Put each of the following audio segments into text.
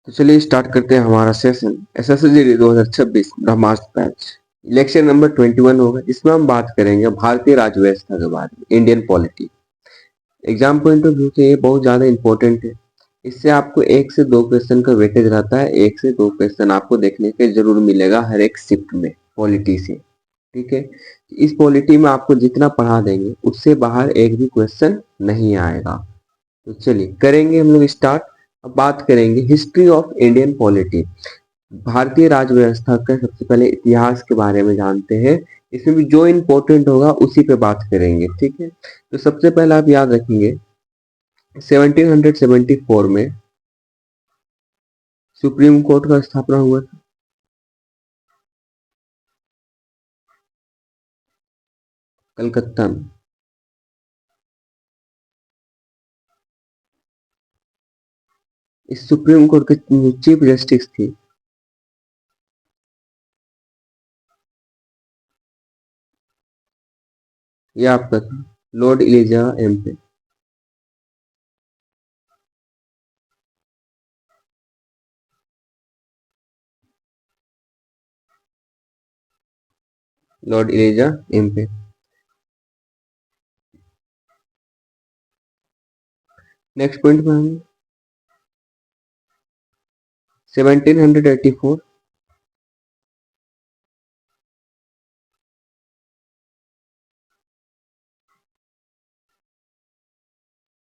तो चलिए स्टार्ट करते हैं हमारा सेशन एसएससी 2026 ब्रह्मास्त्र बैच। लेक्चर नंबर 21 होगा। इसमें हम बात करेंगे भारतीय राज्य व्यवस्था के बारे में, Indian polity. Exam point of view से ये बहुत ज्यादा इंपॉर्टेंट है। इससे आपको 1 से 2 क्वेश्चन का वेटेज रहता है। 1 से 2 क्वेश्चन आपको देखने के जरूर मिलेगा हर एक शिफ्ट में पॉलिटी से। ठीक है, इस पॉलिटी में आपको जितना पढ़ा देंगे उससे बाहर एक भी क्वेश्चन नहीं आएगा। तो चलिए करेंगे हम लोग स्टार्ट। अब बात करेंगे हिस्ट्री ऑफ इंडियन पॉलिटी। भारतीय राज्य व्यवस्था का सबसे पहले इतिहास के बारे में जानते हैं। इसमें भी जो इम्पोर्टेंट होगा उसी पे बात करेंगे। ठीक है, तो सबसे पहले आप याद रखेंगे 1774 में सुप्रीम कोर्ट का स्थापना हुआ था। कलकत्ता में। इस सुप्रीम कोर्ट के चीफ जस्टिस थी, ये आपका था lord Elijah Impey. Lord Elijah Impey. Next point में हम 1784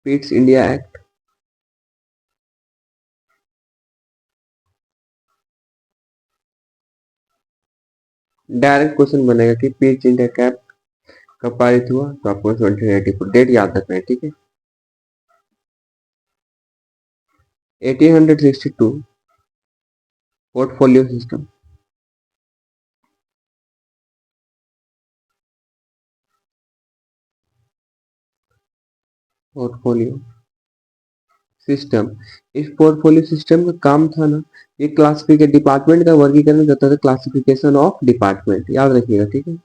Pitt's India act. Direct question बनेगा कि पीट्स इंडिया कैप कब पारित हुआ, तो आपको 1784 डेट याद रखना है। ठीक है, 1862 पोर्टफोलियो सिस्टम। पोर्टफोलियो सिस्टम, इस पोर्टफोलियो सिस्टम का काम था ना, ये क्लासिफिकेशन डिपार्टमेंट का वर्गीकरण करता था। क्लासिफिकेशन ऑफ डिपार्टमेंट याद रखिएगा। ठीक है,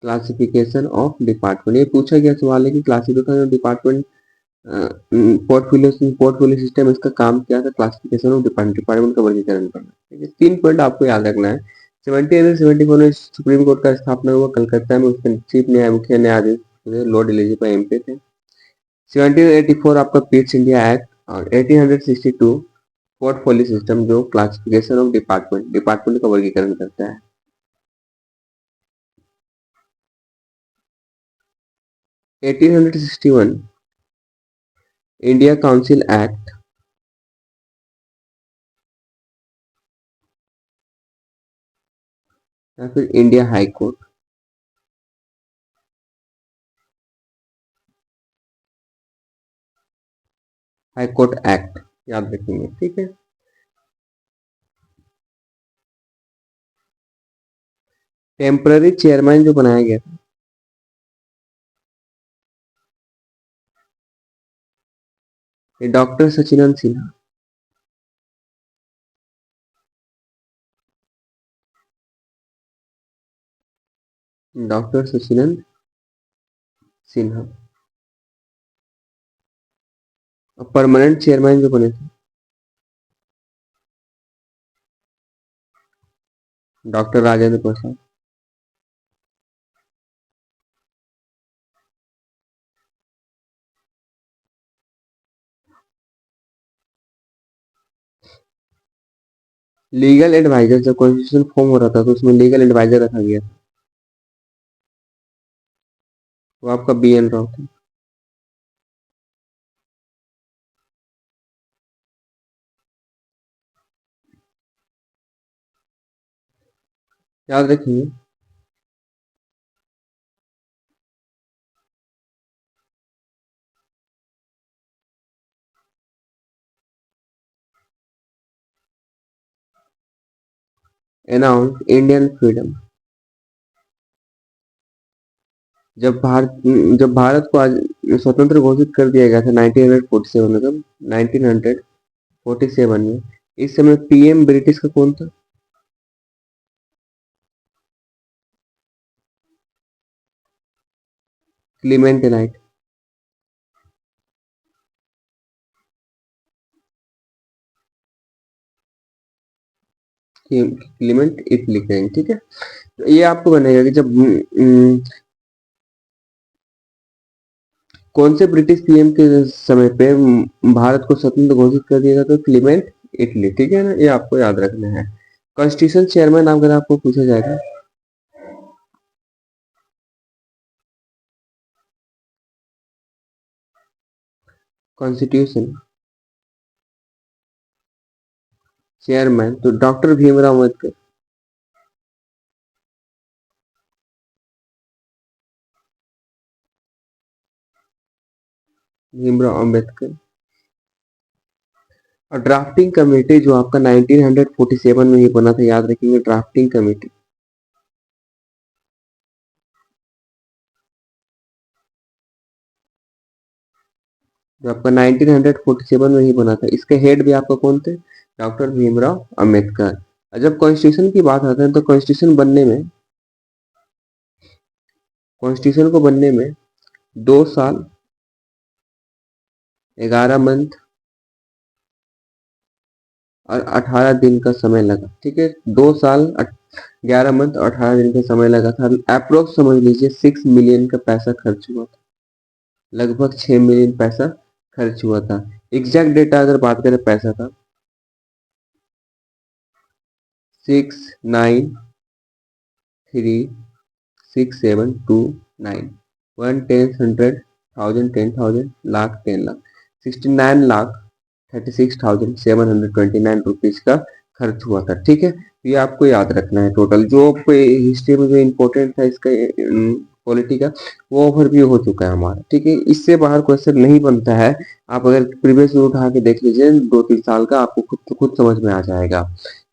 क्लासिफिकेशन ऑफ डिपार्टमेंट, ये पूछा गया सवाल है कि classification of department portfolio system, इसका काम क्या था? क्लासिफिकेशन ऑफ डिपार्टमेंट का वर्गीकरण करना। ठीक है, 3 पॉइंट आपको याद रखना है। 1774 में सुप्रीम कोर्ट का स्थापना हुआ कलकत्ता में। उसके चीफ मुख्य न्यायाधीश लॉर्ड इलिजिबा एम्पे थे। 1784 आपका पीट्स इंडिया एक्ट, और 1862 पोर्टफोलियो सिस्टम जो क्लासिफिकेशन ऑफ डिपार्टमेंट का वर्गीकरण करता है। 1861 इंडिया काउंसिल एक्ट, या फिर India high court. High court act याद रखेंगे। ठीक है, टेम्पररी चेयरमैन जो बनाया गया था, ये डॉक्टर सचिनंद सिन्हा। डॉक्टर सचिनंद सिन्हा। और परमानेंट चेयरमैन जो बने थे, doctor Rajendra Prasad. Legal adviser, जब कॉन्स्टिट्यूशन फॉर्म हो रहा था तो उसमें लीगल एडवाइजर रखा गया था, वो आपका BN राव था। याद रखिए, अनाउंस इंडियन फ्रीडम। जब भारत जब भारत को आज स्वतंत्र घोषित कर दिया गया था 1947 में, तब 1947 में, इस समय PM ब्रिटिश का कौन था? Clement night. क्लीमेंट इट लिखेंगे, ठीक है। तो ये आपको बनेगा कि जब कौन से ब्रिटिश पीएम के समय पे भारत को स्वतंत्र घोषित कर दिया था, तो क्लीमेंट इटली, ठीक है ना, ये आपको याद रखना है। कॉन्स्टिट्यूशन चेयरमैन अगर आपको पूछा जाएगा, कॉन्स्टिट्यूशन चेयरमैन तो डॉक्टर भीमराव अम्बेडकर। भीमराव अम्बेडकर। और ड्राफ्टिंग कमेटी जो आपका 1947 में ही बना था, याद रखेंगे ड्राफ्टिंग कमेटी। जो आपका 1947 में ही बना था, इसके हेड भी आपका कौन थे, डॉक्टर भीमराव अम्बेडकर। और जब कॉन्स्टिट्यूशन की बात आती है तो कॉन्स्टिट्यूशन को बनने में 2 साल 11 मंथ और 18 दिन का समय लगा, ठीक है। 2 साल 11 मंथ और 18 दिन का समय लगा था। अप्रोक्स समझ लीजिए 6 मिलियन का पैसा खर्च हुआ था, लगभग 6 मिलियन पैसा खर्च हुआ था। एग्जैक्ट डेटा अगर बात करें पैसा का, 693672 1 10 100 1000 10,000 लाख 10 लाख 69,36,729 रुपीज का खर्च हुआ था, ठीक है। ये आपको याद रखना है। टोटल जो हिस्ट्री में जो इम्पोर्टेंट था इसका पॉलिटी का, वो ओवरव्यू हो चुका है हमारा, ठीक है। इससे बाहर क्वेश्चन नहीं बनता है। आप अगर प्रीवियस उठा के देख लीजिए 2-3 साल का, आपको खुद समझ में आ जाएगा।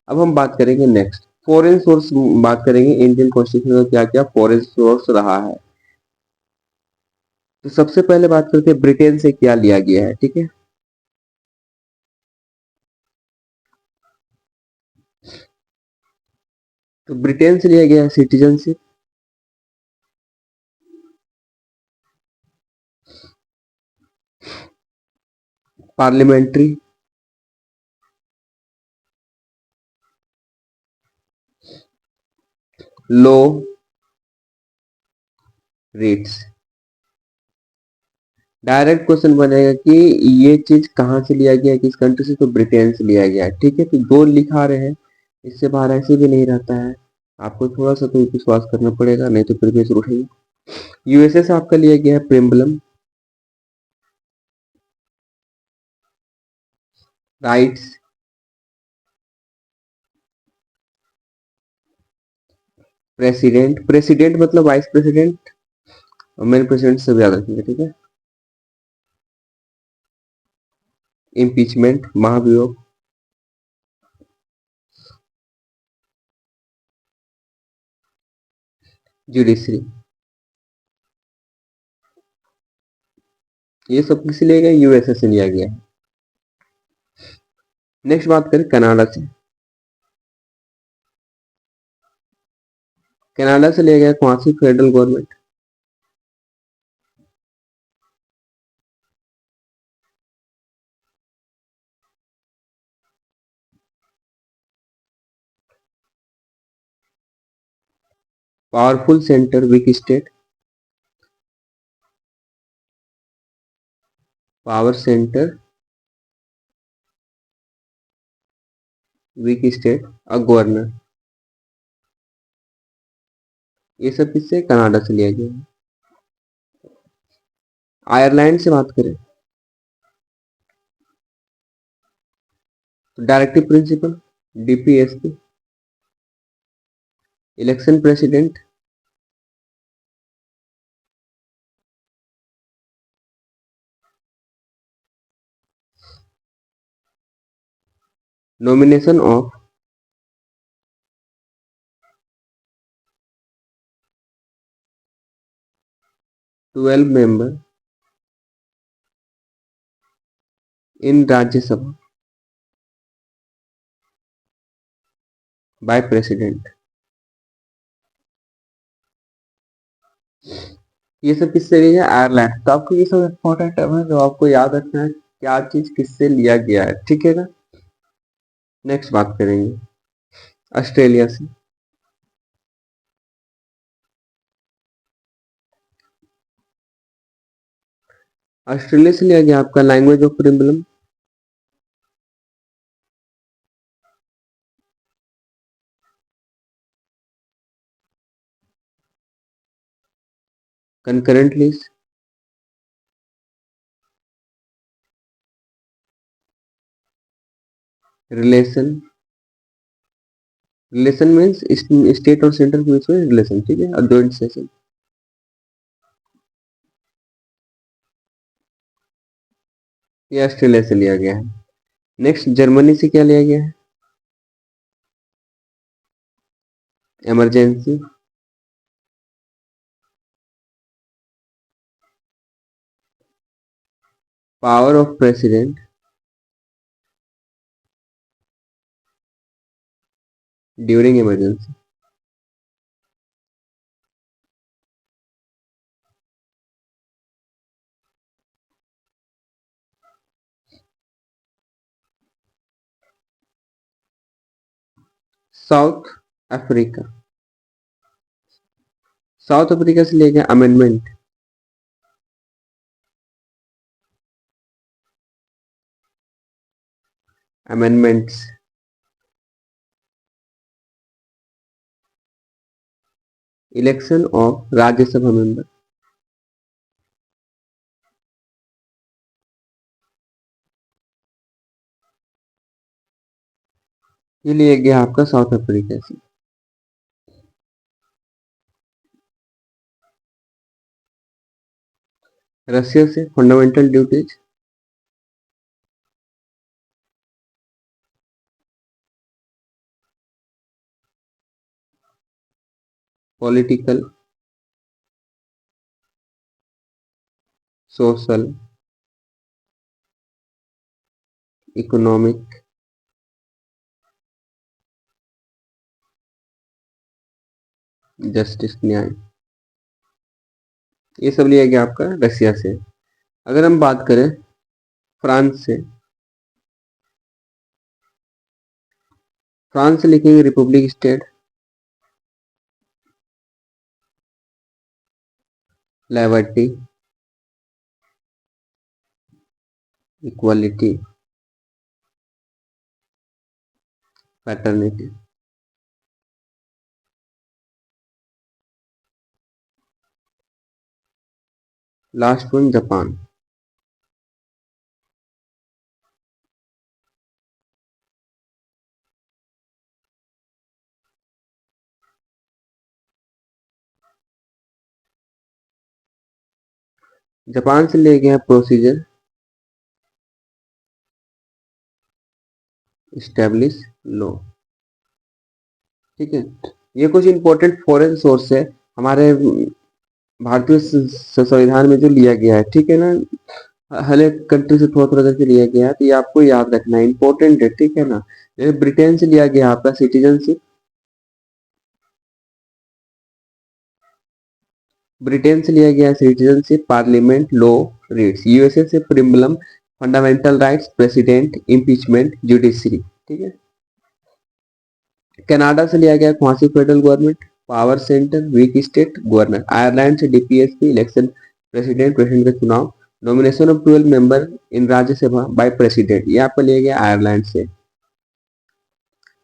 अब हम बात करेंगे नेक्स्ट फॉरेन सोर्स, बात करेंगे इंडियन कॉन्स्टिट्यूशन में क्या क्या फॉरेन सोर्स रहा है। तो सबसे पहले बात करते हैं ब्रिटेन से क्या लिया गया है, ठीक है। तो ब्रिटेन से लिया गया है citizenship, parliamentary, law, rates. Direct question बनेगा कि ये चीज कहाँ से लिया गया है, किस कंट्री से, तो ब्रिटेन से लिया गया है, ठीक है। तो जो लिखा रहे हैं इससे बाहर ऐसे भी नहीं रहता है। आपको थोड़ा सा तो विश्वास करना पड़ेगा, नहीं तो फिर भी उठेगी। यूएसए से आपका लिया गया है प्रेम्बलम, राइट्स, प्रेसिडेंट, प्रेसिडेंट मतलब वाइस प्रेसिडेंट, और मेन प्रेसिडेंट सब याद रखेंगे, ठीक है। इम्पीचमेंट महाभियोग, जुडिशरी। ये सब किस लिया गया, यूएसए से लिया गया है। नेक्स्ट बात करें कनाडा से। कनाडा से लिया गया कौन सी federal government, powerful centre weak state, power centre weak state और गवर्नर। ये सब किससे, कनाडा से लिया गया है। आयरलैंड से बात करें तो directive principle, DPSP, election president, nomination of 12 member in Rajya Sabha by president. ये सब किससे लिया है, आयरलैंड। तो आपको ये सब इंपॉर्टेंट है जो आपको याद रखना है, क्या चीज किससे लिया गया है, ठीक है ना। नेक्स्ट बात करेंगे ऑस्ट्रेलिया से। ऑस्ट्रेलिया से लिया गया आपका language of preamble. Concurrent list. Relation. Relation means state और सेंटर के बीच में रिलेशन, ठीक है, और जॉइंट सेशन। ये ऑस्ट्रेलिया से लिया गया है। नेक्स्ट जर्मनी से क्या लिया गया है? Emergency. Power of president during emergency. South Africa. South Africa से लिया गया amendment. Amendments. Election of Rajya Sabha member. ये लिया गया आपका साउथ अफ्रीका से। रशिया से fundamental duties. Political, social, economic, justice, न्याय। ये सब लिया गया आपका रशिया से। अगर हम बात करें फ्रांस से, फ्रांस से लिखेंगे Republic state, liberty, equality, paternity. Last one Japan. Japan से ले गया प्रोसीजर, इस्टेब्लिश लॉ। ठीक है, ये कुछ इंपॉर्टेंट फॉरेन सोर्स है हमारे भारतीय संविधान में जो लिया गया है, ठीक है ना। हर एक कंट्री से थोड़ा थोड़ा करके लिया गया है, तो ये आपको याद रखना है, इंपॉर्टेंट है, ठीक है ना। जैसे ब्रिटेन से लिया गया आपका सिटीजनशिप। ब्रिटेन से लिया गया citizenship, parliament, law, writs. USA से preamble, fundamental rights, president, impeachment, judiciary. ठीक है। कनाडा से लिया गया quasi federal government, power centre, weak state, governor. Ireland से डीपीएसपी, इलेक्शन, प्रेसिडेंट, प्रेसिडेंट का चुनाव, nomination of 12 member in Rajya Sabha by president. ये आपको लिया गया आयरलैंड से।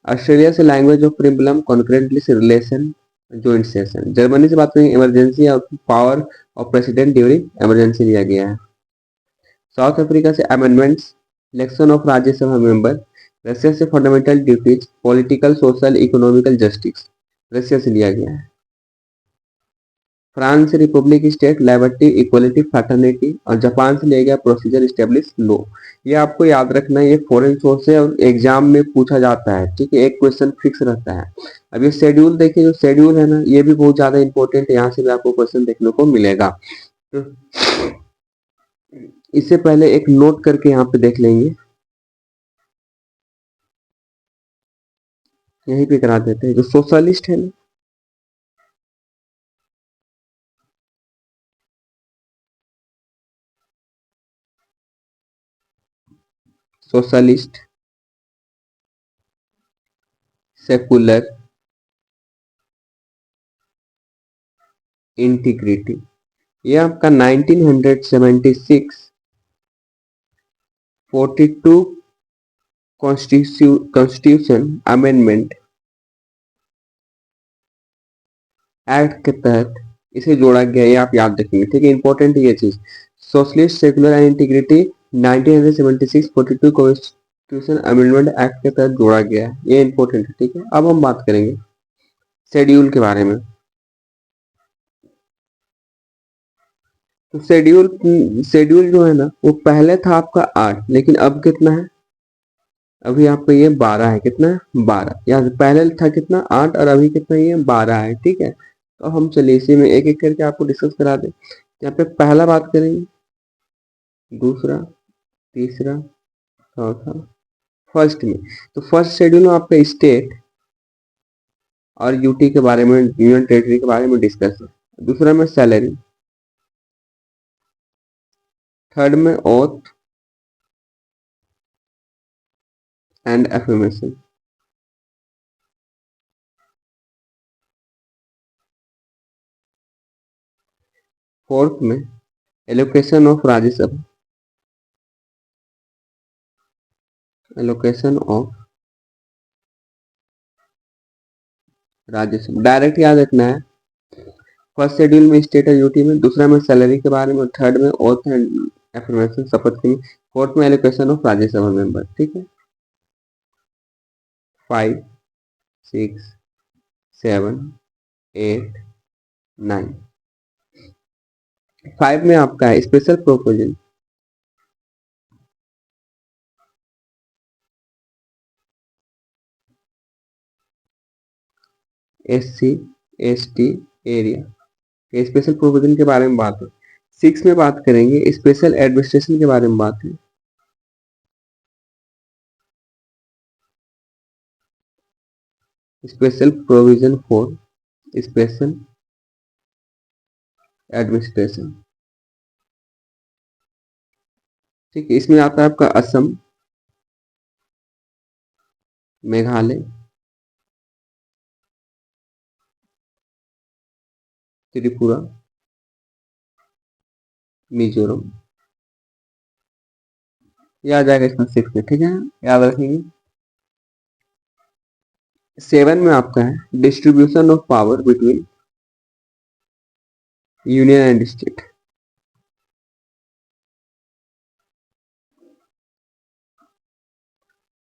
ऑस्ट्रेलिया से लैंग्वेज ऑफ प्रिम्बलम, कॉन्करेंटली से रिलेशन, ज्वाइंट सेशन। जर्मनी से बात करेंगे इमरजेंसी और power of president during emergency लिया गया है। साउथ अफ्रीका से amendments, election of Rajya Sabha member. Russia से fundamental duties, political, social, economical justice. Russia से लिया गया है। फ्रांस से republic state, liberty, equality, fraternity. और जापान से लिया गया प्रोसीजर, स्टेब्लिश लॉ। ये आपको याद रखना है, ये फॉरेन सोर्स है और एग्जाम में पूछा जाता है, ठीक है, एक क्वेश्चन फिक्स रहता है। अब ये शेड्यूल देखिए, जो शेड्यूल है ना, ये भी बहुत ज्यादा इंपॉर्टेंट है, यहाँ से भी आपको क्वेश्चन देखने को मिलेगा। तो इससे पहले एक नोट करके यहाँ पे देख लेंगे, यहीं पे करा देते हैं। जो सोशलिस्ट है ना, सोशलिस्ट, सेकुलर इंटीग्रिटी। ये आपका 1976 42 कॉन्स्टिट्यूशन अमेंडमेंट एक्ट के तहत इसे जोड़ा गया। ये आप याद रखेंगे, ठीक है, इंपॉर्टेंट ये चीज। Socialist secular and integrity 1976 42 constitution amendment act के तहत जोड़ा गया है। ये इंपॉर्टेंट है, ठीक है। अब हम बात करेंगे शेड्यूल के बारे में। तो शेड्यूल जो है ना, वो पहले था आपका 8, लेकिन अब कितना है? अभी आपका ये 12 है। कितना है? 12। यहाँ पहले था कितना? 8, और अभी कितना? ये 12 है, ठीक है। तो हम चलिए इसी में एक एक करके आपको डिस्कस करा दें। यहाँ पे पहला बात करेंगे, दूसरा, तीसरा, चौथा, फर्स्ट में। तो फर्स्ट शेड्यूल में आपका स्टेट और यूटी के बारे में, यूनियन टेरिटरी के बारे में डिस्कस है। दूसरा में सैलरी, थर्ड में ओथ एंड एफर्मेशन, फोर्थ में allocation of Rajya Sabha, allocation of Rajya Sabha direct याद रखना है। फर्स्ट शेड्यूल में स्टेट और यूटी में, दूसरा में सैलरी के बारे में, थर्ड में ओथ एंड एफर्मेशन शपथ के में, फोर्थ में एलोकेशन ऑफ राज्यसभा मेंबर, ठीक है। 5 6 7 8 9। 5 में आपका है special provision, SC ST area के स्पेशल प्रोविजन के बारे में बात है। 6 में बात करेंगे स्पेशल एडमिनिस्ट्रेशन के बारे में बात है। Special provision for special administration, ठीक है। इसमें आता है आपका असम, मेघालय, त्रिपुरा, मिजोरम। ये आ जाएगा इसमें 6 में, ठीक है, याद रखेंगे। 7 में आपका है distribution of power between union and state,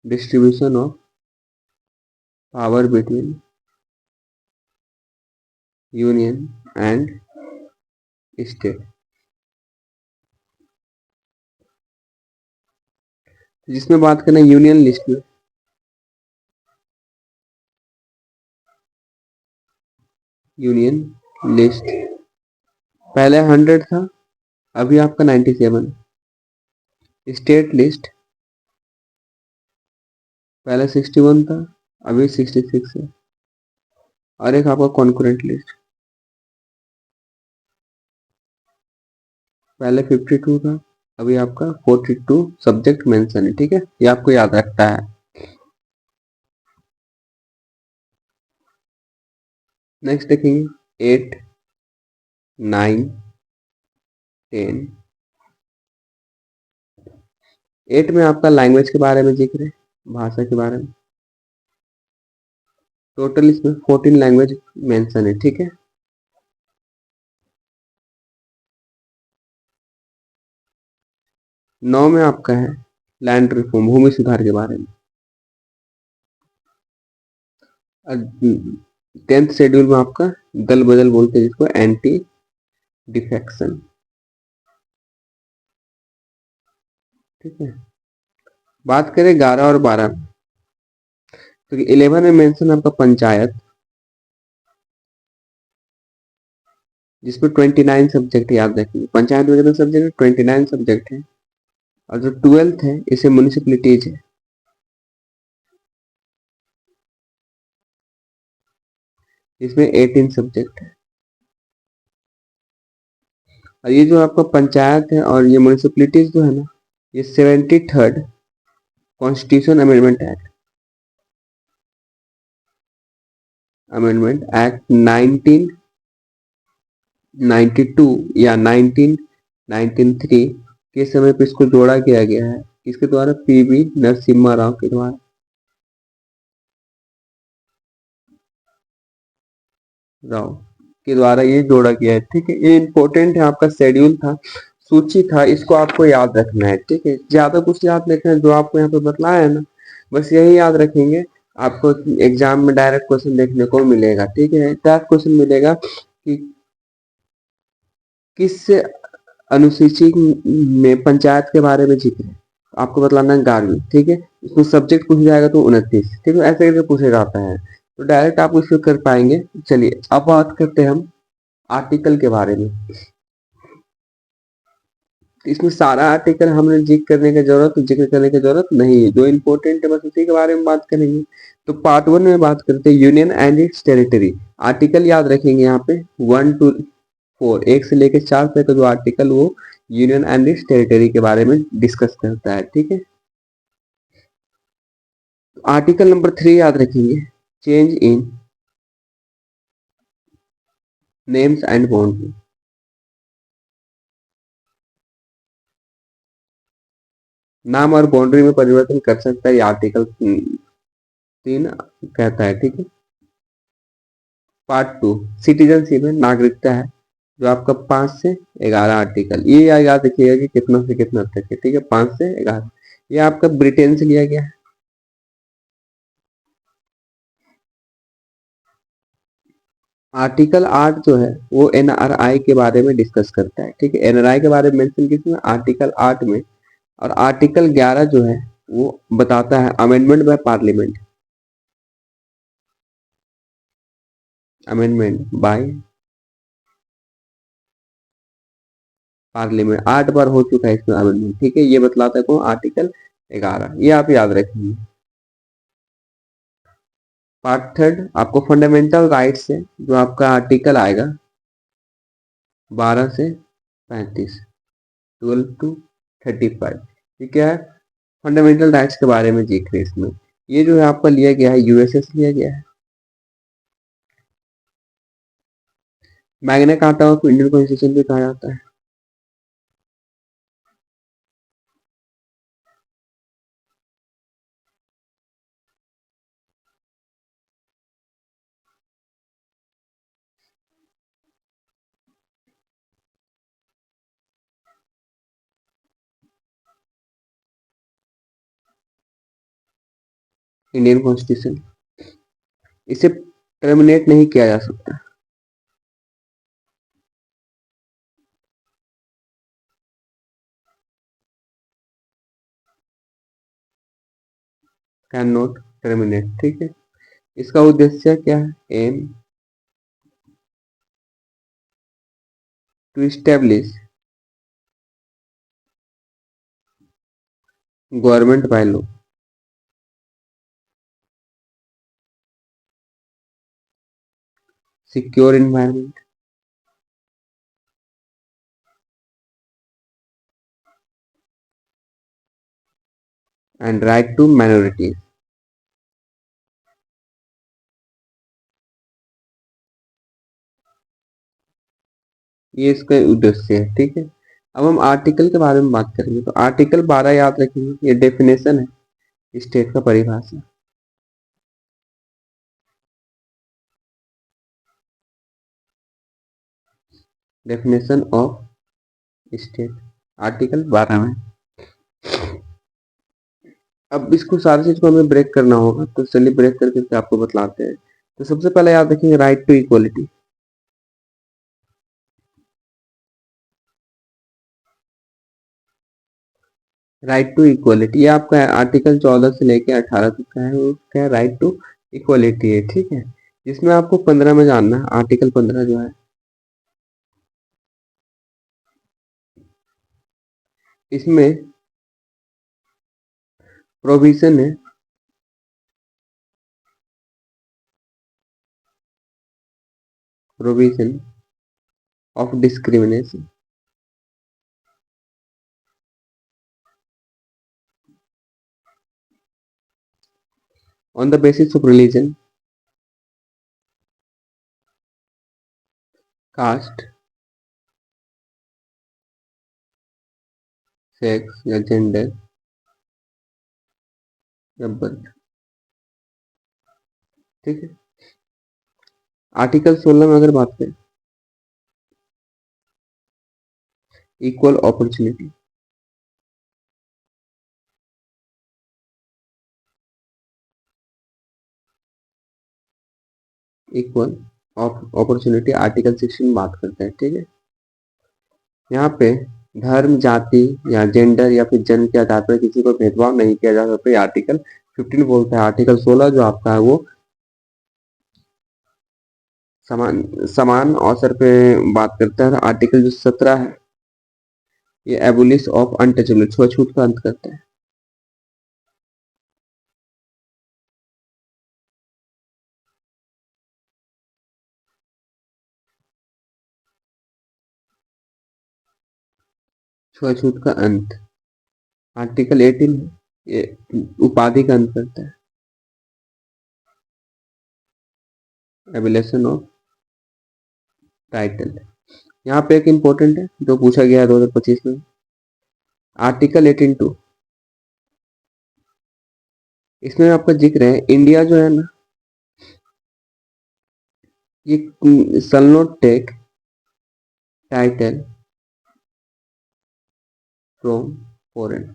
distribution of power between union and state. जिसमें बात करें यूनियन लिस्ट में, यूनियन लिस्ट पहले 100 था, अभी आपका 97। स्टेट लिस्ट पहले 61 था, अभी 66 है। और एक आपका कॉन्करेंट लिस्ट पहले 52 था, अभी आपका 42 सब्जेक्ट मेंशन है, ठीक है। ये आपको याद रखता है। नेक्स्ट देखेंगे 8 9 10। 8 में आपका लैंग्वेज के बारे में जिक्र है, भाषा के बारे में। टोटल इसमें 14 लैंग्वेज मेंशन है, ठीक है। 9 में आपका है लैंड रिफॉर्म, भूमि सुधार के बारे में। 10th शेड्यूल में आपका दल बदल बोलते हैं जिसको, एंटी डिफेक्शन, ठीक है। बात करें 11 और 12 में, तो 11 में मेंशन आपका पंचायत, जिसमें 29 सब्जेक्ट याद रखिए। पंचायत में कितने सब्जेक्ट है? 29 सब्जेक्ट है। और जो 12th है इसे म्यूनिसिपलिटीज है, इसमें 18 सब्जेक्ट है। और ये जो आपका पंचायत है और ये म्यूनिसिपलिटीज जो है ना, ये 73rd constitution amendment act amendment act 1992 या 1993 के समय पे इसको जोड़ा किया गया है। किसके द्वारा? पीवी नरसिम्हा राव के द्वारा। राव के द्वारा ये जोड़ा गया है। ठीक है, ये इंपॉर्टेंट है, आपका शेड्यूल था, सूची था, इसको आपको याद रखना है। ठीक है, ज्यादा कुछ याद रखना है, जो आपको यहाँ पे बतलाया है ना, बस यही याद रखेंगे। आपको एग्जाम में डायरेक्ट क्वेश्चन देखने को मिलेगा। ठीक है, डायरेक्ट क्वेश्चन मिलेगा कि किस अनुसूची में पंचायत के बारे में जिक्र है, आपको बतलाना है 11वीं। ठीक है, इसमें सब्जेक्ट पूछ जाएगा तो 29। ठीक है, ऐसे करके पूछा जाता है, तो डायरेक्ट आप उसको कर पाएंगे। चलिए अब बात करते हैं हम आर्टिकल के बारे में। इसमें सारा आर्टिकल हमने जिक्र करने की जरूरत नहीं है, जो इम्पोर्टेंट है बस उसी के बारे में बात करेंगे। तो पार्ट 1 में बात करते हैं union and it's territory. Article याद रखेंगे यहाँ पे 1 to 4, 1 से लेकर 4 तक का जो आर्टिकल वो यूनियन एंड इट्स टेरिटरी के बारे में डिस्कस करता है। ठीक है, आर्टिकल नंबर 3 याद रखेंगे, change in names and boundary. नाम और बाउंड्री में परिवर्तन कर सकता है, ये आर्टिकल 3 कहता है। ठीक है, पार्ट 2 सिटीजनशिप में नागरिकता है, जो आपका 5 से 11 आर्टिकल, ये याद रखिएगा कि कितना से कितना तक है। ठीक है, 5 से 11, ये आपका ब्रिटेन से लिया गया है। आर्टिकल 8 जो है वो एनआरआई के बारे में डिस्कस करता है। ठीक है, एनआरआई के बारे में मेंशन किसमें? आर्टिकल 8 में। और आर्टिकल 11 जो है वो बताता है amendment by parliament, amendment by parliament 8 बार हो चुका है इसमें अमेंडमेंट। ठीक है, ये बतलाता है कौन? आर्टिकल 11, ये आप याद रखेंगे। पार्ट थर्ड आपको फंडामेंटल राइट्स है, जो आपका आर्टिकल आएगा 12 से 35, 12 टू 35। ये क्या है? फंडामेंटल राइट्स के बारे में जिक्र है इसमें। ये जो है आपका लिया गया है यूएसए से लिया गया है। Magna carta of Indian constitution भी कहा जाता है। इंडियन कॉन्स्टिट्यूशन, इसे टर्मिनेट नहीं किया जा सकता, कैन नॉट टर्मिनेट। ठीक है, इसका उद्देश्य क्या है? Aim to establish government by law, secure environment and right to minorities. ये इसका उद्देश्य है। ठीक है, अब हम आर्टिकल के बारे में बात करेंगे। तो आर्टिकल 12 याद रखेंगे, ये डेफिनेशन है, स्टेट का परिभाषा, डेफिनेशन ऑफ स्टेट, आर्टिकल 12 में। अब इसको सारी चीज को हमें ब्रेक करना होगा, तो चलिए ब्रेक करके आपको बतलाते हैं। तो सबसे पहले याद रखेंगे right to equality. Right to equality ये आपका आर्टिकल 14 से लेके 18 तक का है, वो क्या है? राइट टू इक्वलिटी है। ठीक है, जिसमें आपको 15 में जानना है, आर्टिकल 15 जो है, इसमें प्रोविजन है provision of discrimination on the basis of religion caste, sex या जेंडर या बर्थ। ठीक है। आर्टिकल 16 में अगर बात करें, equal opportunity, equal opportunity article 16 बात करता है। ठीक है। यहाँ पे धर्म, जाति या जेंडर या फिर जन्म के आधार पर किसी को भेदभाव नहीं किया जा सकता, आर्टिकल 15 बोलता है। आर्टिकल 16 जो आपका है वो समान समान अवसर पे बात करता है। आर्टिकल जो 17 है ये एबोलिश ऑफ अनटचेबल, छुआछूत का अंत करता है। छुआछूत का अंत। आर्टिकल 18 ये उपाधि का अंत करता है। Abolition of title. यहाँ पे एक इंपॉर्टेंट है जो पूछा गया है 2025 में, आर्टिकल 18(2). इसमें आपका जिक्र है इंडिया जो है ना, ये shall not take title from foreign.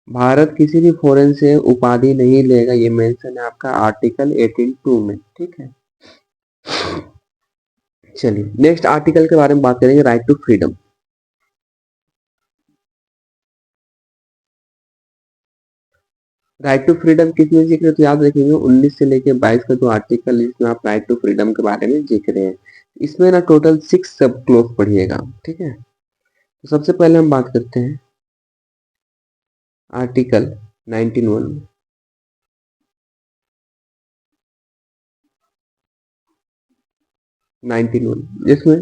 Bharat किसी भी फॉरेन से उपाधि नहीं लेगा, ये मेंशन है आपका आर्टिकल 18(2) में। ठीक है। चलिए नेक्स्ट आर्टिकल के बारे में बात करेंगे, right to freedom. Right to freedom किसमें जिक्र है तो याद रखेंगे 19 से लेके 22 का जो आर्टिकल है इसमें आप राइट टू फ्रीडम के बारे में जिक्र है। इसमें ना टोटल 6 सब क्लोज पढ़िएगा। ठीक है। तो सबसे पहले हम बात करते हैं आर्टिकल 19(1). 19(1) जिसमें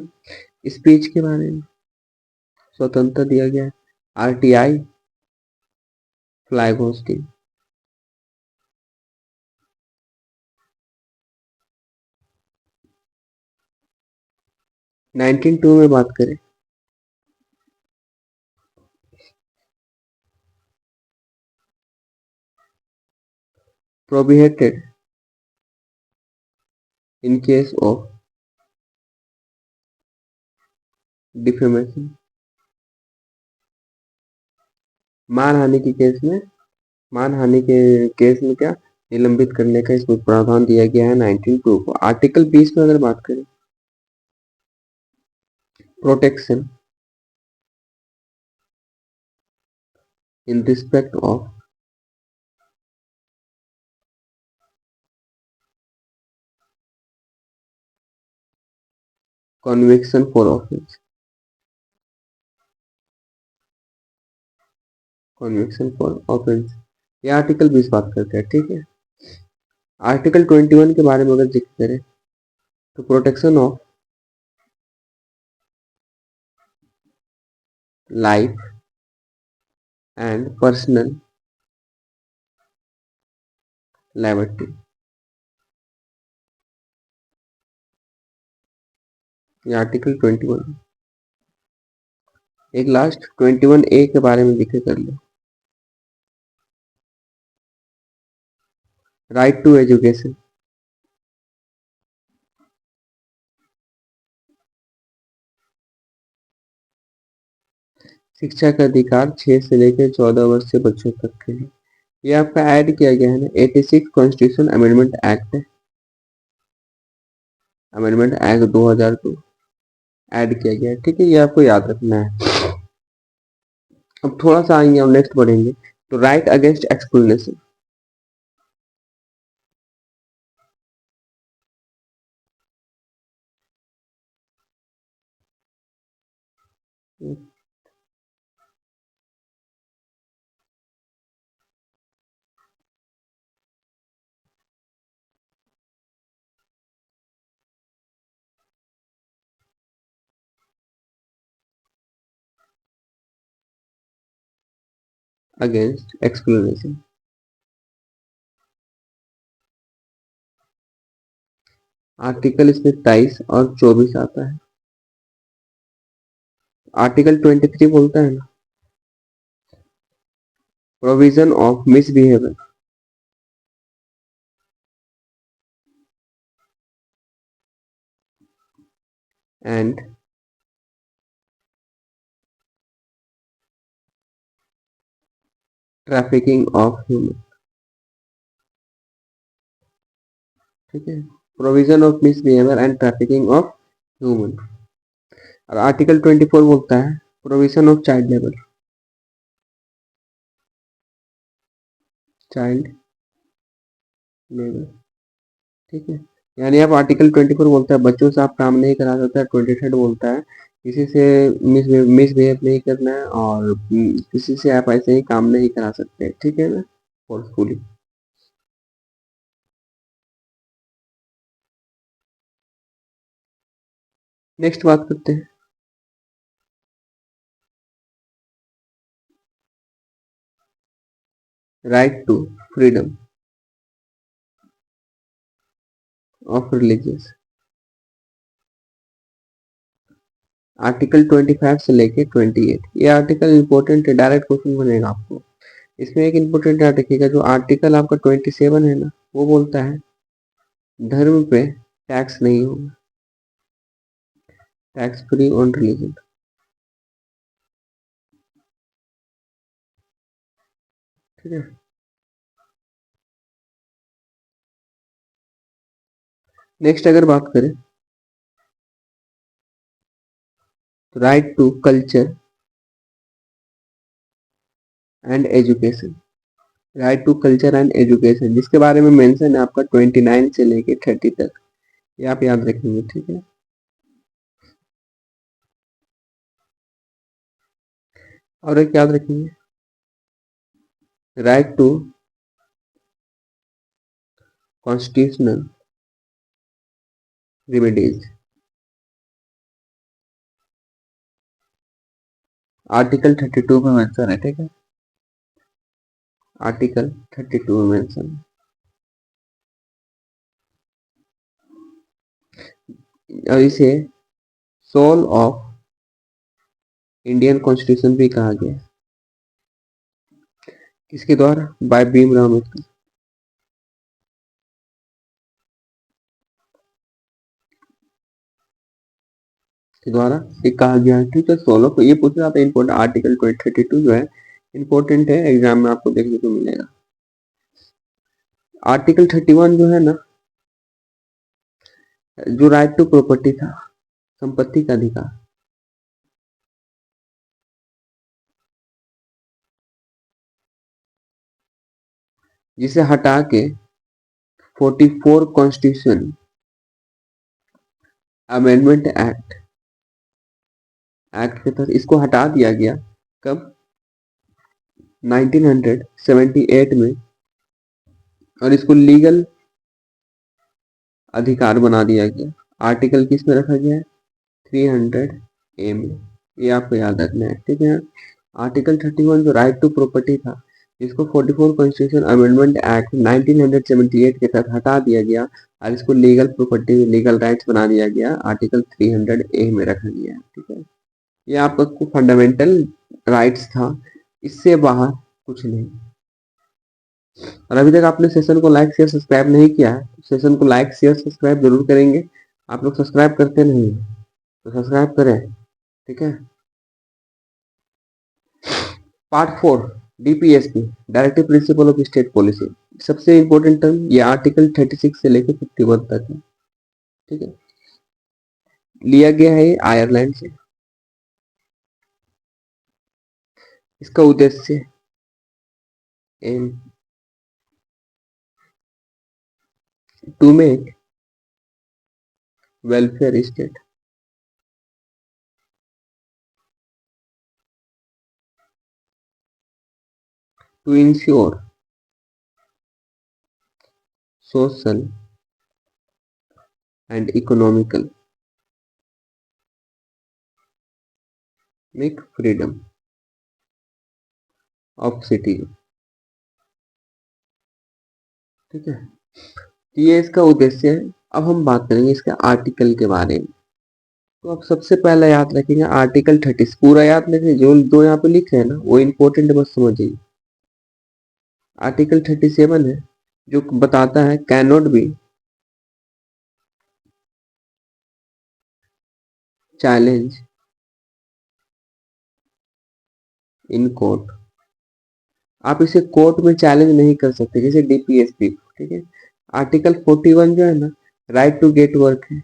स्पीच के बारे में स्वतंत्रता दिया गया है। RTI, flag hosting. 19(2) में बात करें, prohibited in case of defamation. मानहानि के केस में, मानहानि के केस में क्या निलंबित करने का इसमें प्रावधान दिया गया है 19(2) को। आर्टिकल 20 में अगर बात करें, protection in respect of conviction for offence, conviction for offence, ये आर्टिकल 20 बात करते हैं। ठीक है। आर्टिकल 21 के बारे में अगर जिक्र करें तो protection of life and personal liberty, ये आर्टिकल 21। एक लास्ट 21A के बारे में जिक्र कर लो, राइट टू एजुकेशन। शिक्षा का अधिकार 6 से लेकर 14 वर्ष से बच्चों तक के लिए। ये आपका ऐड किया गया है ना 86 कॉन्स्टिट्यूशन अमेंडमेंट एक्ट है, अमेंडमेंट एक्ट 2002 ऐड किया गया है। ठीक है। ये आपको याद रखना है। अब थोड़ा सा आएंगे हम नेक्स्ट बढ़ेंगे तो राइट अगेंस्ट एक्सक्लूनेशन। अगेंस्ट एक्सक्लूनेशन, आर्टिकल इसमें 23 और 24 आता है। आर्टिकल 23 बोलता है ना, provision of misbehaviour and trafficking of human. ठीक है, provision of misbehaviour and trafficking of human. और आर्टिकल 24 बोलता है provision of child labour, child labour. ठीक है, यानी आप आर्टिकल 24 बोलता है बच्चों से आप काम नहीं करा सकते, 23 बोलता है किसी से मिसबिहेव नहीं करना है और किसी से आप ऐसे ही काम नहीं करा सकते। ठीक है ना, फोर्सफुली। नेक्स्ट बात करते हैं right to freedom of religious. Article 25 से लेके 28, ये आर्टिकल इंपॉर्टेंट है, डायरेक्ट क्वेश्चन बनेगा आपको। इसमें एक इंपॉर्टेंट याद रखिएगा, जो आर्टिकल आपका 27 है ना, वो बोलता है धर्म पे टैक्स नहीं होगा, टैक्स फ्री ऑन रिलीजन। ठीक है, नेक्स्ट अगर बात करें तो right to culture and education. Right to culture and education जिसके बारे में मेंशन है आपका 29 से लेके 30 तक, ये आप याद रखेंगे। ठीक है, और एक याद रखेंगे right to constitutional remedies. Article 32 में मेंशन है। ठीक है, आर्टिकल 32 में मेंशन है और इसे सोल ऑफ इंडियन कॉन्स्टिट्यूशन भी कहा गया है। किसके द्वारा? बाय भीमराव अम्बेडकर के द्वारा ये कहा गया है। ठीक है, सोलो को ये पूछ रहा था इम्पोर्टेंट, आर्टिकल 32 जो है इम्पोर्टेंट है, एग्जाम में आपको देखने को मिलेगा। आर्टिकल 31 जो है ना, जो राइट टू प्रॉपर्टी था, संपत्ति का अधिकार, जिसे हटा के 44 कॉन्स्टिट्यूशन अमेंडमेंट एक्ट के तहत इसको हटा दिया गया। कब? 1978 में, और इसको लीगल अधिकार बना दिया गया। आर्टिकल किस में रखा गया है? 300A में, ये आपको याद रखना है। ठीक है, आर्टिकल 31 जो राइट टू प्रॉपर्टी था, इसको 44 कॉन्स्टिट्यूशन अमेंडमेंट एक्ट 1978 के तहत हटा दिया गया और इसको लीगल प्रॉपर्टी, लीगल राइट्स बना दिया गया, आर्टिकल 300A में रखा गया है। ठीक है, ये आपका फंडामेंटल राइट्स था, इससे बाहर कुछ नहीं। और अभी तक आपने सेशन को लाइक शेयर सब्सक्राइब नहीं किया है, तो सेशन को लाइक शेयर सब्सक्राइब जरूर करेंगे। आप लोग सब्सक्राइब करते नहीं हैं तो सब्सक्राइब करें। ठीक है, part 4 DPSP, directive principle of state policy, सबसे इंपॉर्टेंट टर्म ये आर्टिकल 36 से लेकर 51 तक है। ठीक है, लिया गया है ये आयरलैंड से। इसका उद्देश्य aim to make welfare state, to ensure social and economical make freedom of citizen. ठीक है, ये इसका उद्देश्य है। अब हम बात करेंगे इसके आर्टिकल के बारे में। तो आप सबसे पहले याद रखेंगे आर्टिकल 30, पूरा याद रखेंगे, जो दो यहाँ पे लिखे हैं ना वो इंपॉर्टेंट बस समझिए। आर्टिकल 37 है जो बताता है can not be challenge in court. आप इसे कोर्ट में चैलेंज नहीं कर सकते, जैसे डीपीएसपी, ठीक है। आर्टिकल 41 जो है ना, राइट टू गेट वर्क है।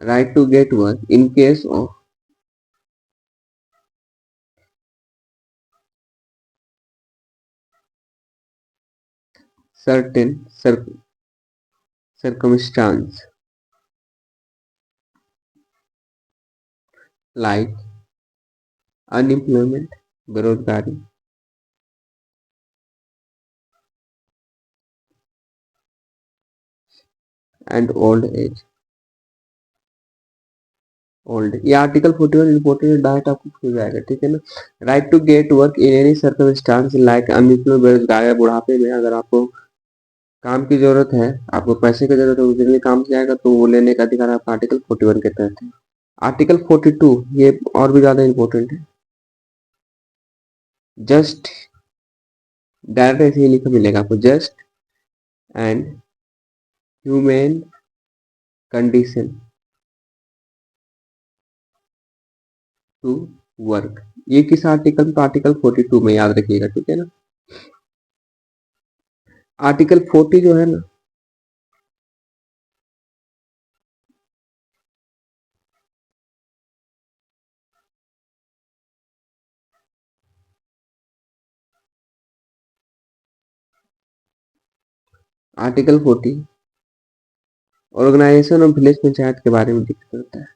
Right to get work in case of certain circumstance like unemployment, बेरोजगारी, एंड ओल्ड एज। ओल्ड, ये आर्टिकल 41 इंपोर्टेंट डायरेक्ट आपको खुल जाएगा, ठीक है ना। Right to get work in any circumstance like unemployed, बेरोजगार, बुढ़ापे में अगर आपको काम की जरूरत है, आपको पैसे की जरूरत है, उस दिन भी काम से आएगा तो वो लेने का अधिकार आपका आर्टिकल 41 के तहत है। आर्टिकल 42 ये और भी ज्यादा इंपॉर्टेंट है। जस्ट, डायरेक्ट ऐसे ही लिखा मिलेगा आपको, just and human condition to work. ये किस आर्टिकल, तो आर्टिकल 42 में याद रखिएगा, ठीक है ना। आर्टिकल 40 जो है ना, article 40 organisation of village panchayat के बारे में जिक्र करता है।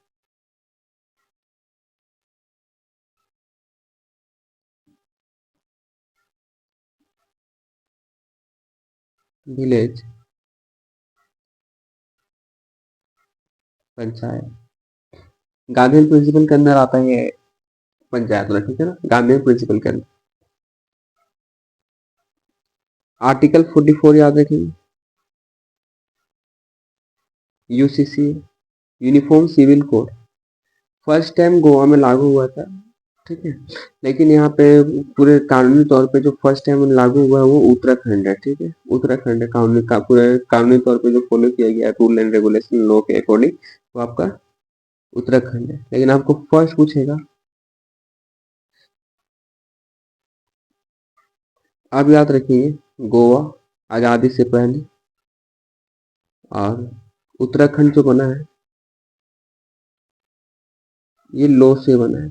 विलेज पंचायत गांधी प्रिंसिपल के अंदर आता है ये पंचायत वाला, ठीक है ना, गांधी प्रिंसिपल के अंदर। आर्टिकल 44 याद रखिए, UCC, uniform civil code, first time Goa में लागू हुआ था, ठीक है। लेकिन यहाँ पे पूरे कानूनी तौर पे जो फर्स्ट टाइम लागू हुआ है वो उत्तराखंड है, ठीक है। उत्तराखंड है कानूनी का, पूरे कानूनी तौर पे जो फॉलो किया गया है रूल एंड रेगुलेशन लॉ के अकॉर्डिंग, वो आपका उत्तराखंड है। लेकिन आपको फर्स्ट पूछेगा, आप याद रखिए गोवा आजादी से पहले, और उत्तराखंड जो बना है ये लॉ से बना है,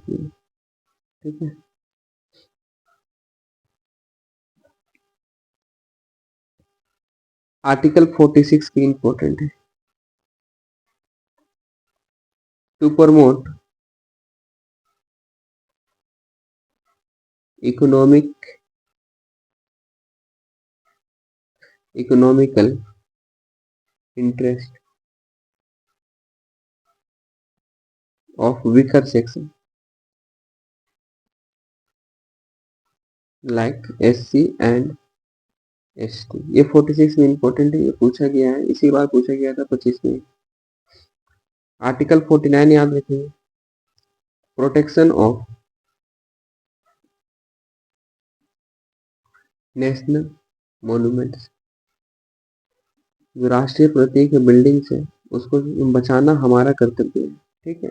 ठीक है। आर्टिकल 46 भी इंपॉर्टेंट है, to promote economic economical interest of weaker section like SC and ST. ये 46 में इंपॉर्टेंट है, ये पूछा गया है, इसी बार पूछा गया था 25 में। आर्टिकल 49 याद रखिए, प्रोटेक्शन ऑफ नेशनल मॉन्यूमेंट्स, जो राष्ट्रीय प्रतीक है बिल्डिंग से, उसको बचाना हमारा कर्तव्य है, ठीक है।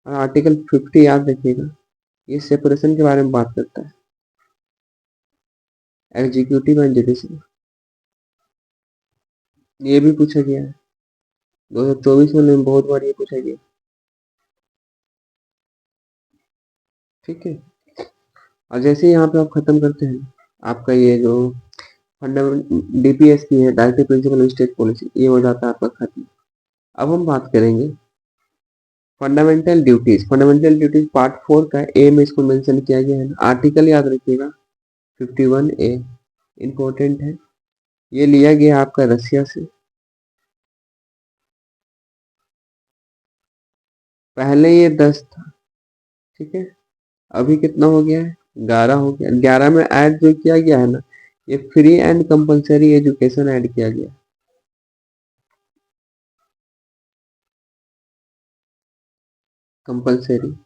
और आर्टिकल 50 याद रखिएगा, ये सेपरेशन के बारे में बात करता है, एग्जीक्यूटिव एंड जुडिशरी। ये भी पूछा गया है 2024 में बहुत बार ये पूछा गया, ठीक है। और जैसे ही यहाँ पे आप खत्म करते हैं, आपका ये जो फंडामेंटल डीपीएसपी है, directive principle of state policy, ये हो जाता है आपका खत्म। अब हम बात करेंगे fundamental duties. Fundamental duties part 4 का ए में इसको मेंशन किया गया है। आर्टिकल याद रखिएगा 51A इंपॉर्टेंट है, ये लिया गया आपका रसिया से। पहले ये 10 था, ठीक है, अभी कितना हो गया है 11 हो गया। 11 में ऐड जो किया गया है ना, ये free and compulsory education add किया गया। कंपलसरी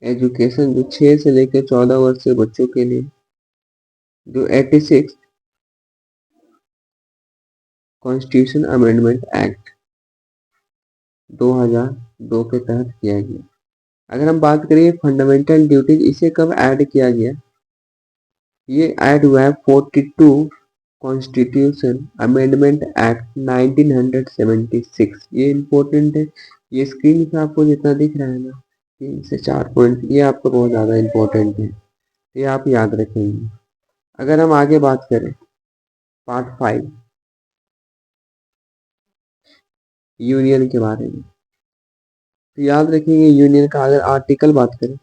एजुकेशन जो 6 से लेकर 14 वर्ष के बच्चों के लिए, जो 86 कॉन्स्टिट्यूशन अमेंडमेंट एक्ट 2002 के तहत किया गया। अगर हम बात करें फंडामेंटल ड्यूटीज, इसे कब ऐड किया गया? ये ऐड हुआ है 42 कॉन्स्टिट्यूशन अमेंडमेंट एक्ट 1976। ये इम्पोर्टेंट है। ये स्क्रीन पे आपको जितना दिख रहा है ना, 3 से 4 पॉइंट, ये आपको बहुत ज़्यादा इम्पोर्टेंट है, ये आप याद रखेंगे। अगर हम आगे बात करें पार्ट 5 यूनियन के बारे में, तो याद रखेंगे यूनियन का अगर आर्टिकल बात करें,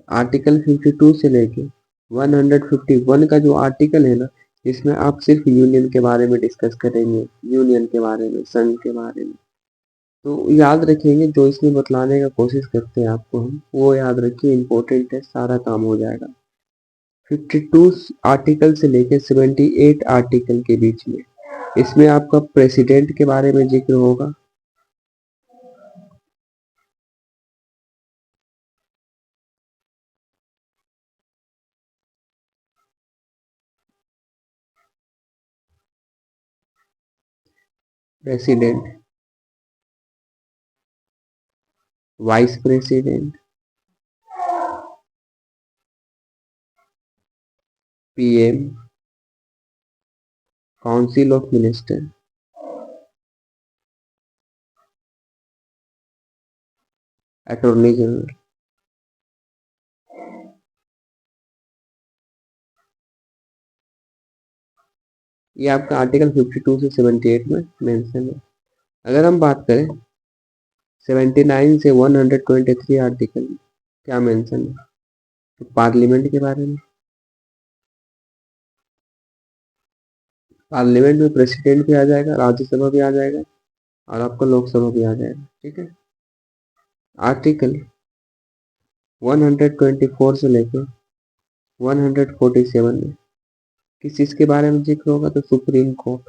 आर्टिकल 52 से लेके 151 का जो आर्टिकल है ना, इसमें आप सिर्फ यूनियन के बारे में डिस्कस करेंगे, यूनियन के बारे में, संघ के बारे में। तो याद रखेंगे, जो इसमें बतलाने का कोशिश करते हैं आपको हम, वो याद रखिए, इम्पोर्टेंट है, सारा काम हो जाएगा। 52 आर्टिकल से लेके 78 आर्टिकल के बीच में, इसमें आपका प्रेसिडेंट के बारे में जिक्र होगा। President, vice president, PM, council of minister, attorney general. ये आपका आर्टिकल 52 से 78 में मेंशन है। अगर हम बात करें 79 से 123 आर्टिकल, क्या मेंशन है? तो पार्लियामेंट के बारे में, पार्लियामेंट में प्रेसिडेंट भी आ जाएगा, राज्यसभा भी आ जाएगा, और आपका लोकसभा भी आ जाएगा। ठीक है। आर्टिकल 124 से लेकर 147 में किस चीज के बारे में जिक्र होगा? तो सुप्रीम कोर्ट।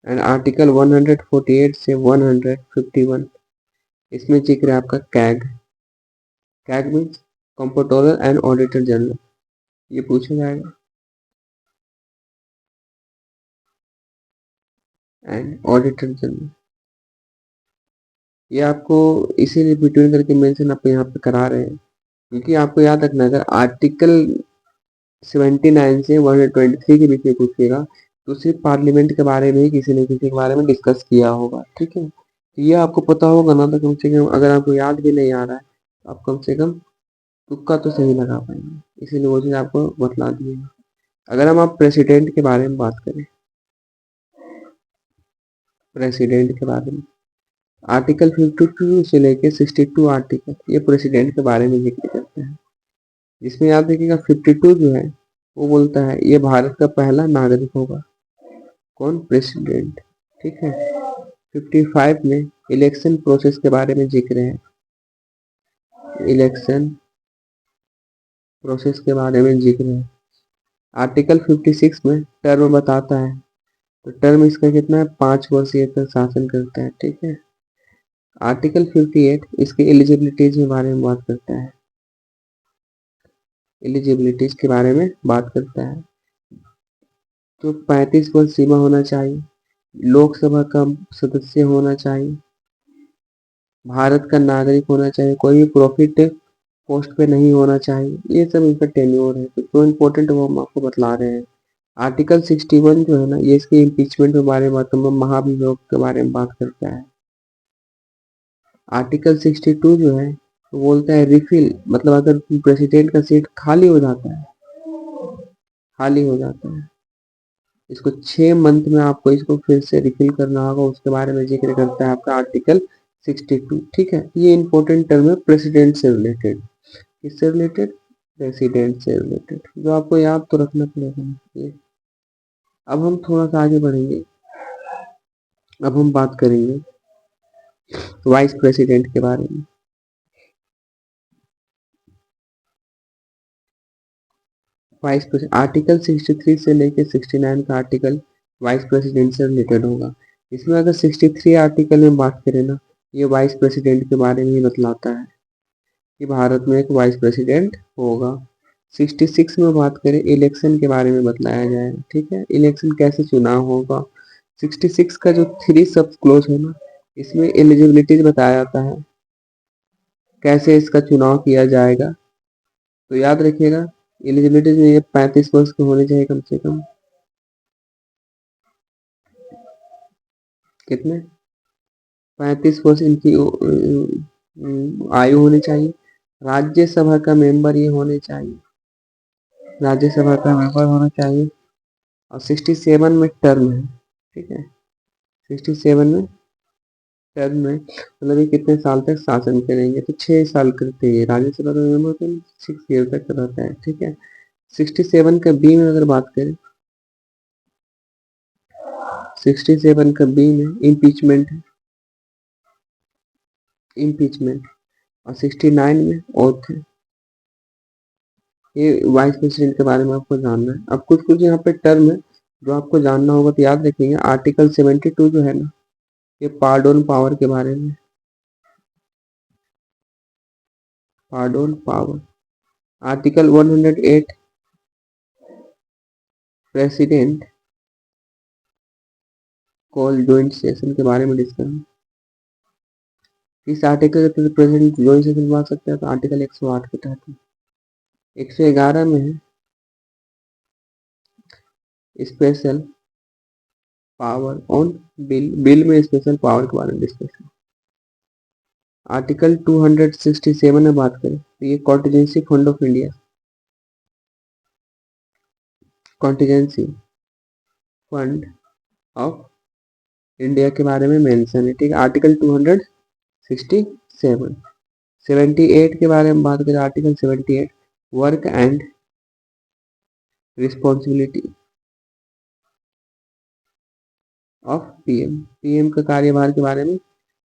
एंड आर्टिकल 148 से 151, इसमें जिक्र है आपका CAG. CAG means comptroller and auditor general, ये पूछा जाएगा। एंड ऑडिटर जनरल, ये आपको इसीलिए बिटवीन करके मेंशन आप यहाँ पे करा रहे हैं, क्योंकि आपको याद रखना, अगर आर्टिकल 79 से 123 के बीच में पूछेगा, तो सिर्फ पार्लियामेंट के बारे में ही किसी न किसी के बारे में डिस्कस किया होगा। ठीक है, तो ये आपको पता होगा ना, तो कम से कम अगर आपको याद भी नहीं आ रहा है, तो आप कम से कम तुक्का तो सही लगा पाएंगे, इसीलिए वो चीज़ आपको बतला दिए। अगर हम आप प्रेसिडेंट के बारे में बात करें, प्रेसिडेंट के बारे में आर्टिकल 52 से लेके 62 आर्टिकल, ये प्रेसिडेंट के बारे में जिक्र करते हैं। जिसमें याद रखिएगा 52 जो है वो बोलता है ये भारत का पहला नागरिक होगा। कौन? प्रेसिडेंट। ठीक है। 55 में इलेक्शन प्रोसेस के बारे में जिक्र है, इलेक्शन प्रोसेस के बारे में जिक्र है। आर्टिकल 56 में टर्म बताता है, तो टर्म इसका कितना है? 5 वर्षीय तक शासन करता है। ठीक है। आर्टिकल 58 इसके एलिजिबिलिटीज के बारे में बात करता है, एलिजिबिलिटीज के बारे में बात करता है। तो 35 वर्ष सीमा होना चाहिए, लोकसभा का सदस्य होना चाहिए, भारत का नागरिक होना चाहिए, कोई भी प्रॉफिट पोस्ट पे नहीं होना चाहिए, ये सब इनका टेन्योर है। तो जो इम्पोर्टेंट वो हम आपको बतला रहे हैं। आर्टिकल 61 जो है ना, ये इसके इम्पीचमेंट के बारे में, मतलब महाभियोग के बारे में बात करता है। आर्टिकल 62 जो है वो बोलता है रिफिल, मतलब अगर प्रेसिडेंट का सीट खाली हो जाता है, खाली हो जाता है, इसको 6 मंथ में आपको इसको फिर से रिफिल करना होगा, उसके बारे में जिक्र करता है आपका आर्टिकल 62। ठीक है। ये इंपॉर्टेंट टर्म है प्रेसिडेंट से रिलेटेड। किससे रिलेटेड? प्रेसिडेंट से रिलेटेड, जो आपको याद तो रखना पड़ेगा ये। अब हम थोड़ा सा आगे बढ़ेंगे, अब हम बात करेंगे वाइस प्रेसिडेंट के बारे में। वाइस प्रेसिडेंट आर्टिकल 63 से लेके 69 का आर्टिकल वाइस प्रेसिडेंट से रिलेटेड होगा। इसमें अगर 63 आर्टिकल में बात करें ना, ये वाइस प्रेसिडेंट के बारे में ही बतलाता है कि भारत में एक वाइस प्रेसिडेंट होगा। 66 में बात करें इलेक्शन के बारे में बतलाया जाएगा, ठीक है, इलेक्शन कैसे चुनाव होगा। 66 का जो 3 सब क्लोज है ना, इसमें एलिजिबिलिटीज बताया जाता है, कैसे इसका चुनाव किया जाएगा। तो याद रखिएगा, एलिजिबिलिटीज में ये 35 वर्ष के होने चाहिए कम से कम। कितने? 35 वर्ष इनकी आयु होनी चाहिए। राज्यसभा का मेंबर ये होने चाहिए, राज्यसभा का मेंबर होना चाहिए। और 67 में टर्म है, ठीक है, 67 में टर्म में मतलब ये कितने साल तक शासन करेंगे, तो 6 साल करते हैं राज्यसभा का मेंबर, तो 6 ईयर तक रहता है, ठीक है। 67 का बी में अगर बात करें, 67 का बी में इम्पीचमेंट है, इम्पीचमेंट। और 69 में ओथ है। ये वाइस प्रेसिडेंट के बारे में आपको जानना है। अब कुछ कुछ यहाँ पे टर्म है जो आपको जानना होगा, तो याद रखेंगे। आर्टिकल 72 जो है ना, ये पार्डोन पावर के बारे में, pardon power. Article 108 president call joint session के बारे में डिस्कस। इस आर्टिकल के तहत प्रेसिडेंट ज्वाइंट सेशन बुला सकते हैं, तो आर्टिकल 108 के तहत। 111 में है special power on bill, bill में स्पेशल पावर के बारे में डिस्कशन। आर्टिकल 267 में बात करें तो ये contingency fund of India, contingency fund of India के बारे में मेंशन है, ठीक है। आर्टिकल 267। 78 के बारे में बात करें, article 78 work and responsibility of PM, PM का कार्यभार के बारे में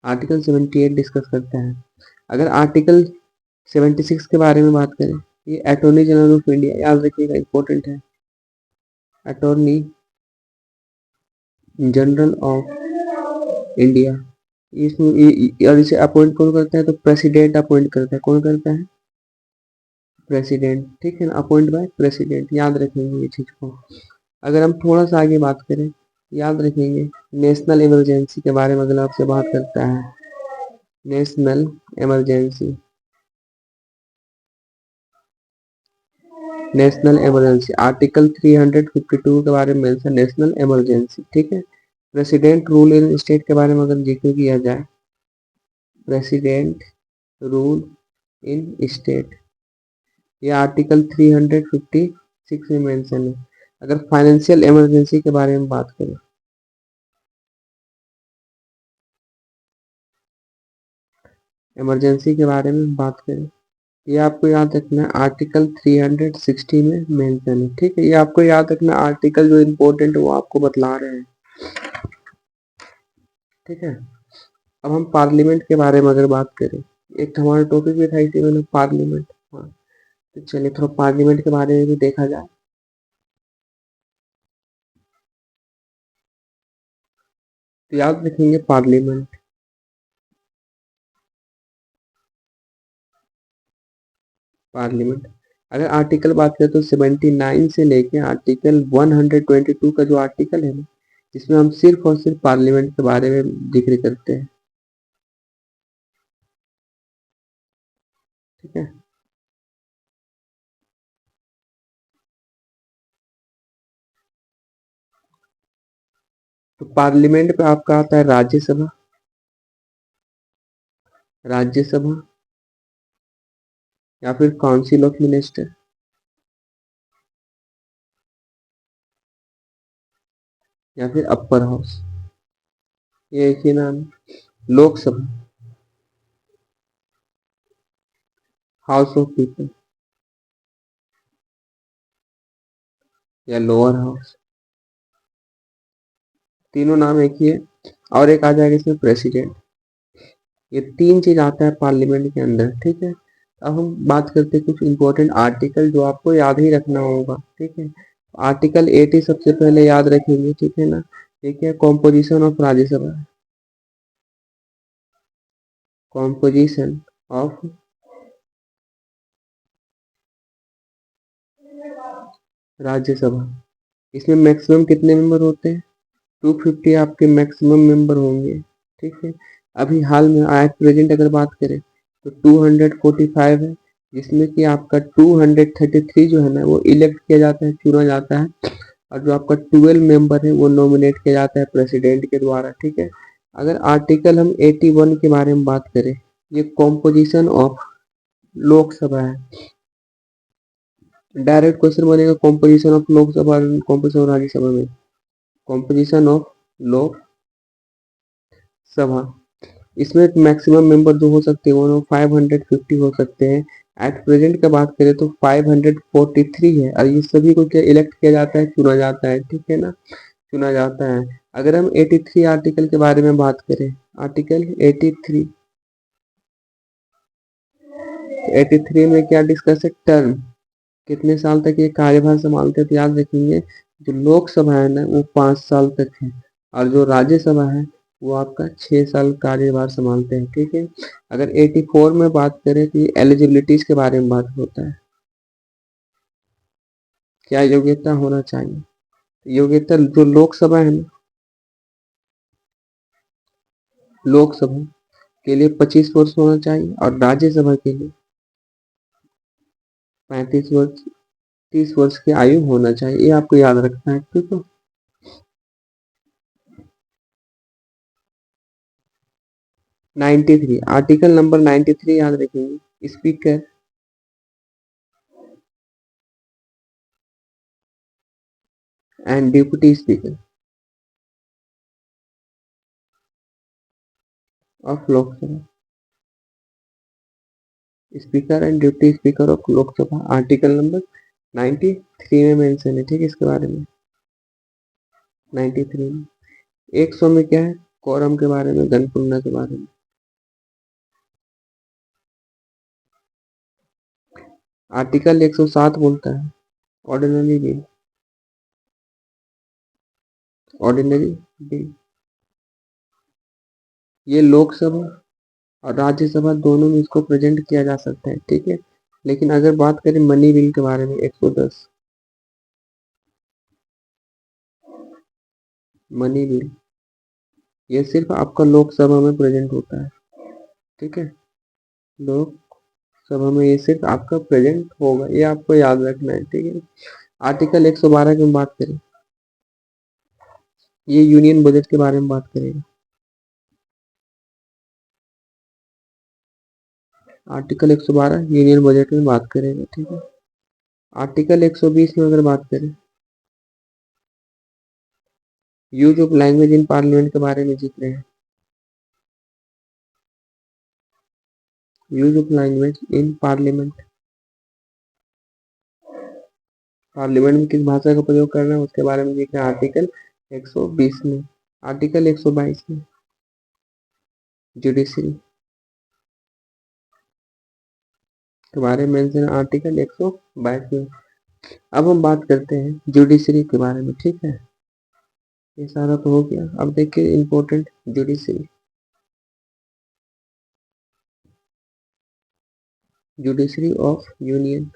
आर्टिकल 78 डिस्कस करता है। अगर आर्टिकल 76 के बारे में बात करें, ये अटॉर्नी जनरल ऑफ इंडिया, याद रखिएगा, इंपॉर्टेंट है। अटॉर्नी जनरल ऑफ इंडिया, इसमें और इसे अपॉइंट कौन करता है, तो प्रेसिडेंट अपॉइंट करता है। कौन करता है? प्रेसिडेंट, ठीक है ना, अपॉइंट बाय प्रेसिडेंट, याद रखेंगे ये चीज को। अगर हम थोड़ा सा आगे बात करें, याद रखेंगे नेशनल इमरजेंसी के बारे में अगर आपसे बात करता है, national emergency, national emergency article 352 के बारे में मेंशन, नेशनल इमरजेंसी, ठीक है। प्रेसिडेंट रूल इन स्टेट के बारे में अगर जिक्र किया जाए, प्रेसिडेंट रूल इन स्टेट, ये आर्टिकल 356 में मेंशन है। अगर फाइनेंशियल इमरजेंसी के बारे में बात करें, इमरजेंसी के बारे में बात करें, ये आपको याद रखना है, आर्टिकल 360 में मेंशन है, ठीक है। ये आपको याद रखना, आर्टिकल जो इम्पोर्टेंट है वो आपको बतला रहे हैं, ठीक है। अब हम पार्लियामेंट के बारे में अगर बात करें, एक हमारा टॉपिक भी था इसी में पार्लियामेंट, हाँ, तो चलिए थोड़ा पार्लियामेंट के बारे में भी देखा जाए। तो याद रखेंगे पार्लियामेंट, पार्लियामेंट। अगर आर्टिकल बात करें तो 79 से लेके आर्टिकल 122 का जो आर्टिकल है ना, जिसमें हम सिर्फ और सिर्फ पार्लियामेंट के बारे में जिक्र करते हैं, ठीक है। तो पार्लियामेंट पे आपका आता है राज्यसभा, राज्यसभा, या फिर काउंसिल ऑफ मिनिस्टर, या फिर अपर हाउस, ये एक ही नाम है। लोकसभा, हाउस ऑफ पीपल, या लोअर हाउस, तीनों नाम एक ही है। और एक आ जाएगा इसमें प्रेसिडेंट, ये 3 चीज आता है पार्लियामेंट के अंदर, ठीक है। अब हम बात करते हैं कुछ इंपॉर्टेंट आर्टिकल जो आपको याद ही रखना होगा, ठीक है। आर्टिकल 80 सबसे पहले याद रखेंगे, ठीक है ना। ठीक है, composition of Rajya Sabha, composition of Rajya Sabha. इसमें मैक्सिमम कितने मेंबर होते हैं? 250 आपके मैक्सिमम मेंबर होंगे, ठीक है। अभी हाल में एट प्रेजेंट अगर बात करें तो 245 है, जिसमें कि आपका 233 जो है ना वो इलेक्ट किया जाता है, चुना जाता है, और जो आपका 12 मेंबर है वो नॉमिनेट किया जाता है प्रेसिडेंट के द्वारा, ठीक है। अगर आर्टिकल हम 81 के बारे में बात करें, ये कॉम्पोजिशन ऑफ लोकसभा है। डायरेक्ट क्वेश्चन बनेगा composition of Lok Sabha, composition of Rajya Sabha में, कॉम्पोजिशन ऑफ लोकसभा। इसमें मैक्सिमम मेंबर जो हो सकते हैं वो 550 हो सकते हैं। एट प्रेजेंट का बात करें तो 543 है, और ये सभी को क्या इलेक्ट किया जाता है, चुना जाता है, ठीक है ना, चुना जाता है। अगर हम 83 आर्टिकल के बारे में बात करें, आर्टिकल 83, 83 में क्या डिस्कस है, टर्म, कितने साल तक ये कार्यभार संभालते हैं, तो याद रखेंगे जो लोकसभा है ना वो 5 साल तक है, और जो राज्यसभा है वो आपका 6 साल कार्यभार संभालते हैं, ठीक है। अगर 84 में बात करें तो ये एलिजिबिलिटीज के बारे में बात होता है, क्या योग्यता होना चाहिए। योग्यता जो लोकसभा है ना, लोकसभा के लिए 25 वर्ष होना चाहिए, और राज्यसभा के लिए 35 वर्ष, 30 वर्ष की आयु होना चाहिए, ये आपको याद रखना है, ठीक है। 93, आर्टिकल नंबर 93 याद रखेंगे, speaker and deputy speaker of Lok Sabha, speaker and deputy speaker of Lok Sabha, article number 93 में मेंशन है, ठीक है, इसके बारे में 93 में। 100 में क्या है, कोरम के बारे में, गणपूर्ण के बारे में। आर्टिकल 107 बोलता है ऑर्डिनरी बिल, ऑर्डिनरी बिल, ये लोकसभा और राज्यसभा दोनों में इसको प्रेजेंट किया जा सकता है, ठीक है। लेकिन अगर बात करें मनी बिल के बारे में, 110 मनी बिल, ये सिर्फ आपका लोकसभा में प्रेजेंट होता है, ठीक है। लोकसभा में ये सिर्फ आपका प्रेजेंट होगा, ये आपको याद रखना है, ठीक है। आर्टिकल 112 की हम बात करें, ये यूनियन बजट के बारे में बात करेगा। आर्टिकल 112 यूनियन बजट में बात करेगा, ठीक है। आर्टिकल 120 में अगर बात करें, use of language in parliament के बारे में जिक्र है। Use of language in parliament, parliament में किस भाषा का प्रयोग करना है उसके बारे में जिक्र है आर्टिकल 120 में। आर्टिकल 122 में जुडिशरी के बारे में मेंशन आर्टिकल 122 में। अब हम बात करते हैं जुडिशरी के बारे में, ठीक है। ये सारा तो हो गया, अब देखिए important judiciary, judiciary of union,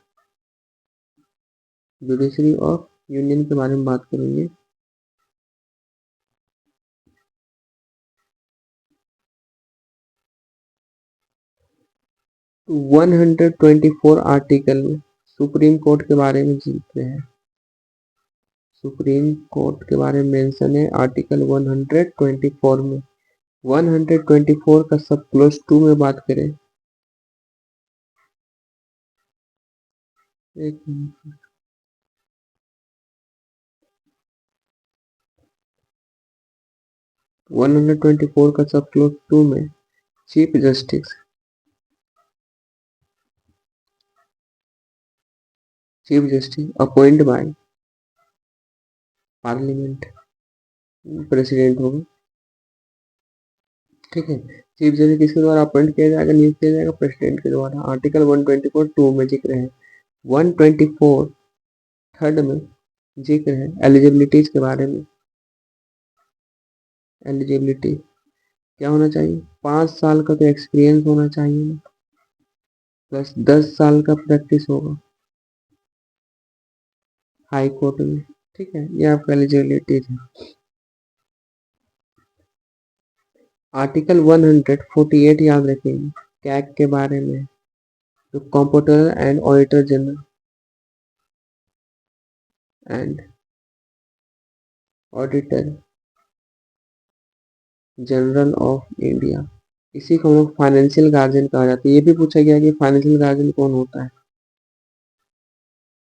judiciary of union के बारे में बात करेंगे। तो 124 आर्टिकल में सुप्रीम कोर्ट के बारे में जिक्र है, सुप्रीम कोर्ट के बारे में मेंशन है आर्टिकल 124 में। 124 का सब क्लोज 2 में बात करें, एक 124 का सब क्लोज 2 में chief justice, chief justice appoint by parliament, president होगा, ठीक है। चीफ जस्टिस किसके द्वारा अपॉइंट किया जाएगा, नियुक्त किया जाएगा, प्रेसिडेंट के द्वारा। आर्टिकल 124 टू में जिक्र है, 124 थर्ड में जिक्र है एलिजिबिलिटीज के बारे में। एलिजिबिलिटी क्या होना चाहिए, 5 साल का तो एक्सपीरियंस होना चाहिए ना, प्लस 10 साल का प्रैक्टिस होगा हाई कोर्ट में। ठीक है, ये आपका एलिजिबिलिटी है। आर्टिकल 148 याद रखेंगे, कैग के बारे में, तो computer and auditor general and auditor general of India. इसी को हम लोग फाइनेंशियल गार्जियन कहा जाता है। ये भी पूछा गया कि फाइनेंशियल गार्जियन कौन होता है,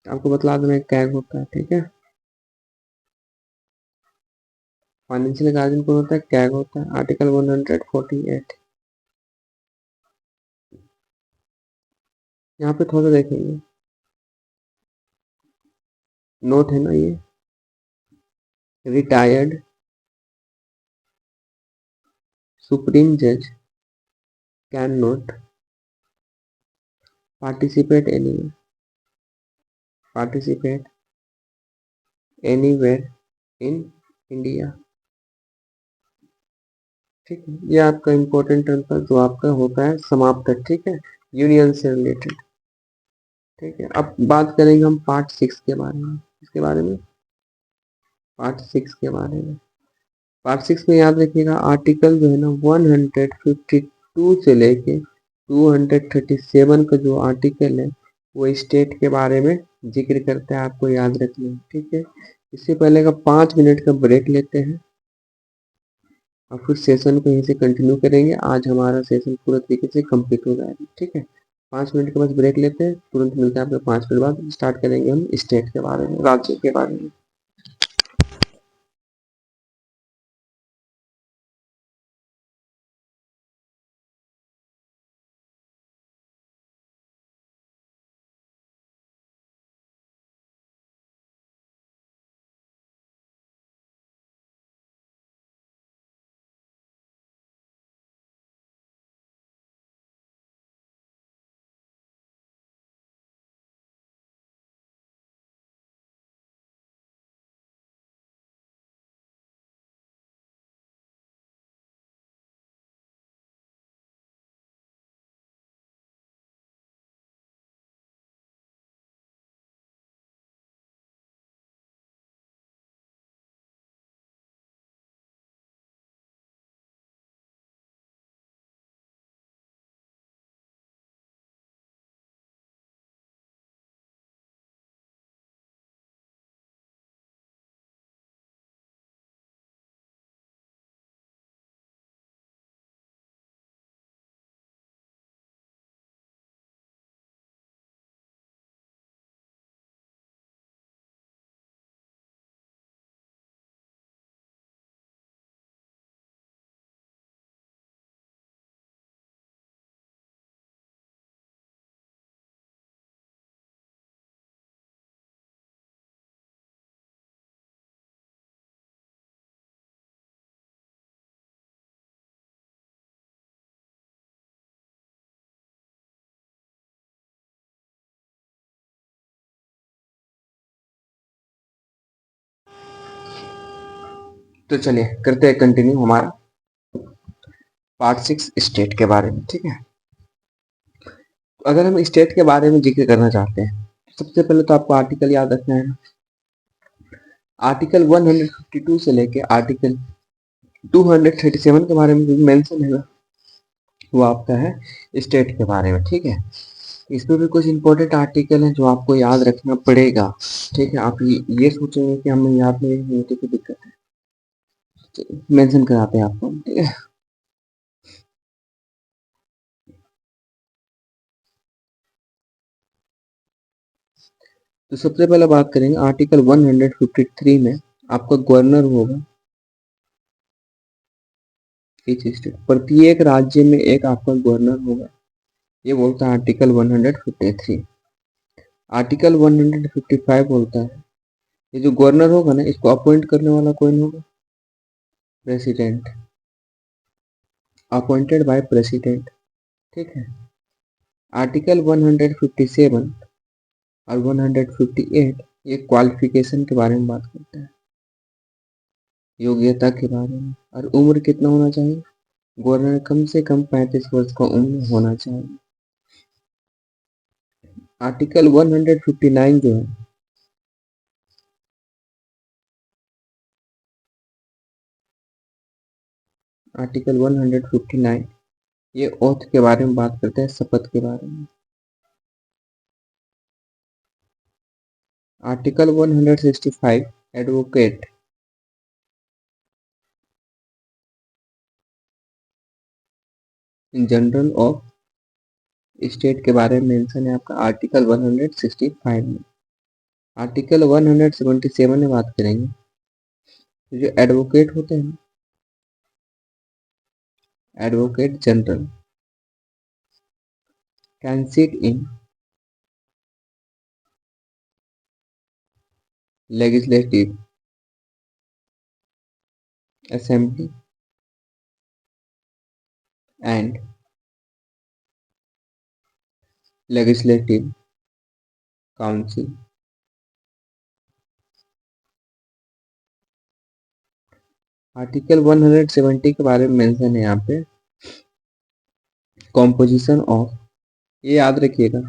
आपको बतला देना, कैग होता है। ठीक है, फाइनेंशियल गार्जियन कौन होता है, कैग होता है। आर्टिकल 148 यहाँ पे थोड़ा देखेंगे, नोट है ना ये, रिटायर्ड सुप्रीम जज can not participate anywhere in India. ठीक है, ये आपका इंपॉर्टेंट टर्म था जो आपका होता है समाप्त। ठीक है, यूनियन से रिलेटेड। ठीक है, अब बात करेंगे हम पार्ट 6 के बारे में। इसके बारे में पार्ट 6 के बारे में, पार्ट 6 में याद रखिएगा आर्टिकल जो है ना 152 से लेके 237 का जो आर्टिकल है वो स्टेट के बारे में जिक्र करता है, आपको याद रखना है। ठीक है, इससे पहले का 5 मिनट का ब्रेक लेते हैं और फिर सेशन को यहीं से कंटिन्यू करेंगे। आज हमारा सेशन पूरा तरीके से कंप्लीट हो जाएगा। ठीक है, 5 मिनट के बाद ब्रेक लेते हैं, तुरंत मिलते हैं आपको 5 मिनट बाद। स्टार्ट करेंगे हम स्टेट के बारे में, राज्य के बारे में। तो चलिए करते हैं कंटिन्यू हमारा पार्ट 6 स्टेट के बारे में। ठीक है, तो अगर हम स्टेट के बारे में जिक्र करना चाहते हैं, सबसे पहले तो आपको आर्टिकल याद रखना है। आर्टिकल 152 से लेके आर्टिकल 237 के बारे में जो मेंशन है ना, वो आपका है स्टेट के बारे में। ठीक है, इसमें भी कुछ इंपॉर्टेंट आर्टिकल हैं जो आपको याद रखना पड़ेगा। ठीक है, आप ये सोचेंगे कि हमें याद नहीं है तो कोई दिक्कत है, मेंशन कराते हैं आपको। ठीक है, तो सबसे पहले बात करेंगे आर्टिकल 153 में आपका गवर्नर होगा ईच स्टेट, प्रत्येक राज्य में एक आपका गवर्नर होगा, ये बोलता है आर्टिकल 153। आर्टिकल 155 बोलता है ये जो गवर्नर होगा ना, इसको अपॉइंट करने वाला कौन होगा, प्रेसिडेंट। अपॉइंटेड बाय प्रेसिडेंट, ठीक है। आर्टिकल 157 और 158 ये क्वालिफिकेशन के बारे में बात करता है, योग्यता के बारे में। और उम्र कितना होना चाहिए, गवर्नर कम से कम 35 वर्ष का उम्र होना चाहिए। आर्टिकल 159 जो है, आर्टिकल 159 ये ओथ के बारे में बात करते हैं, शपथ के बारे में। Article 165 advocate general of state के बारे में मेंशन है आपका आर्टिकल 165 में। आर्टिकल 177 में बात करेंगे, तो जो एडवोकेट होते हैं, advocate general can sit in legislative assembly and legislative council. Article 170 के बारे में मेंशन है यहाँ पे, कॉम्पोजिशन ऑफ, ये याद रखिएगा,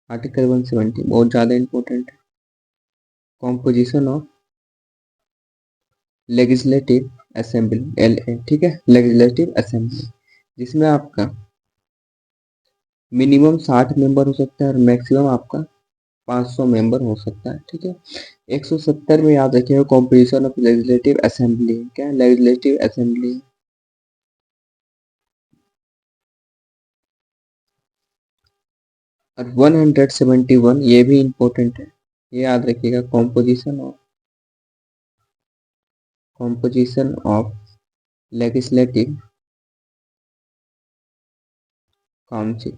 आर्टिकल 170 बहुत ज़्यादा इंपॉर्टेंट है। Composition of legislative assembly, LA, ठीक है, लेजिस्लेटिव असेंबली, जिसमें आपका मिनिमम 60 मेंबर हो सकता है और मैक्सिमम आपका 500 मेंबर हो सकता है, ठीक है। 170 में याद रखिएगा कॉम्पोजिशन ऑफ लेजिस्लेटिव असेंबली, क्या लेजिस्लेटिव असेंबली। और 171 ये भी इंपॉर्टेंट है, ये याद रखिएगा, कॉम्पोजिशन ऑफ लेजिस्लेटिव काउंसिल।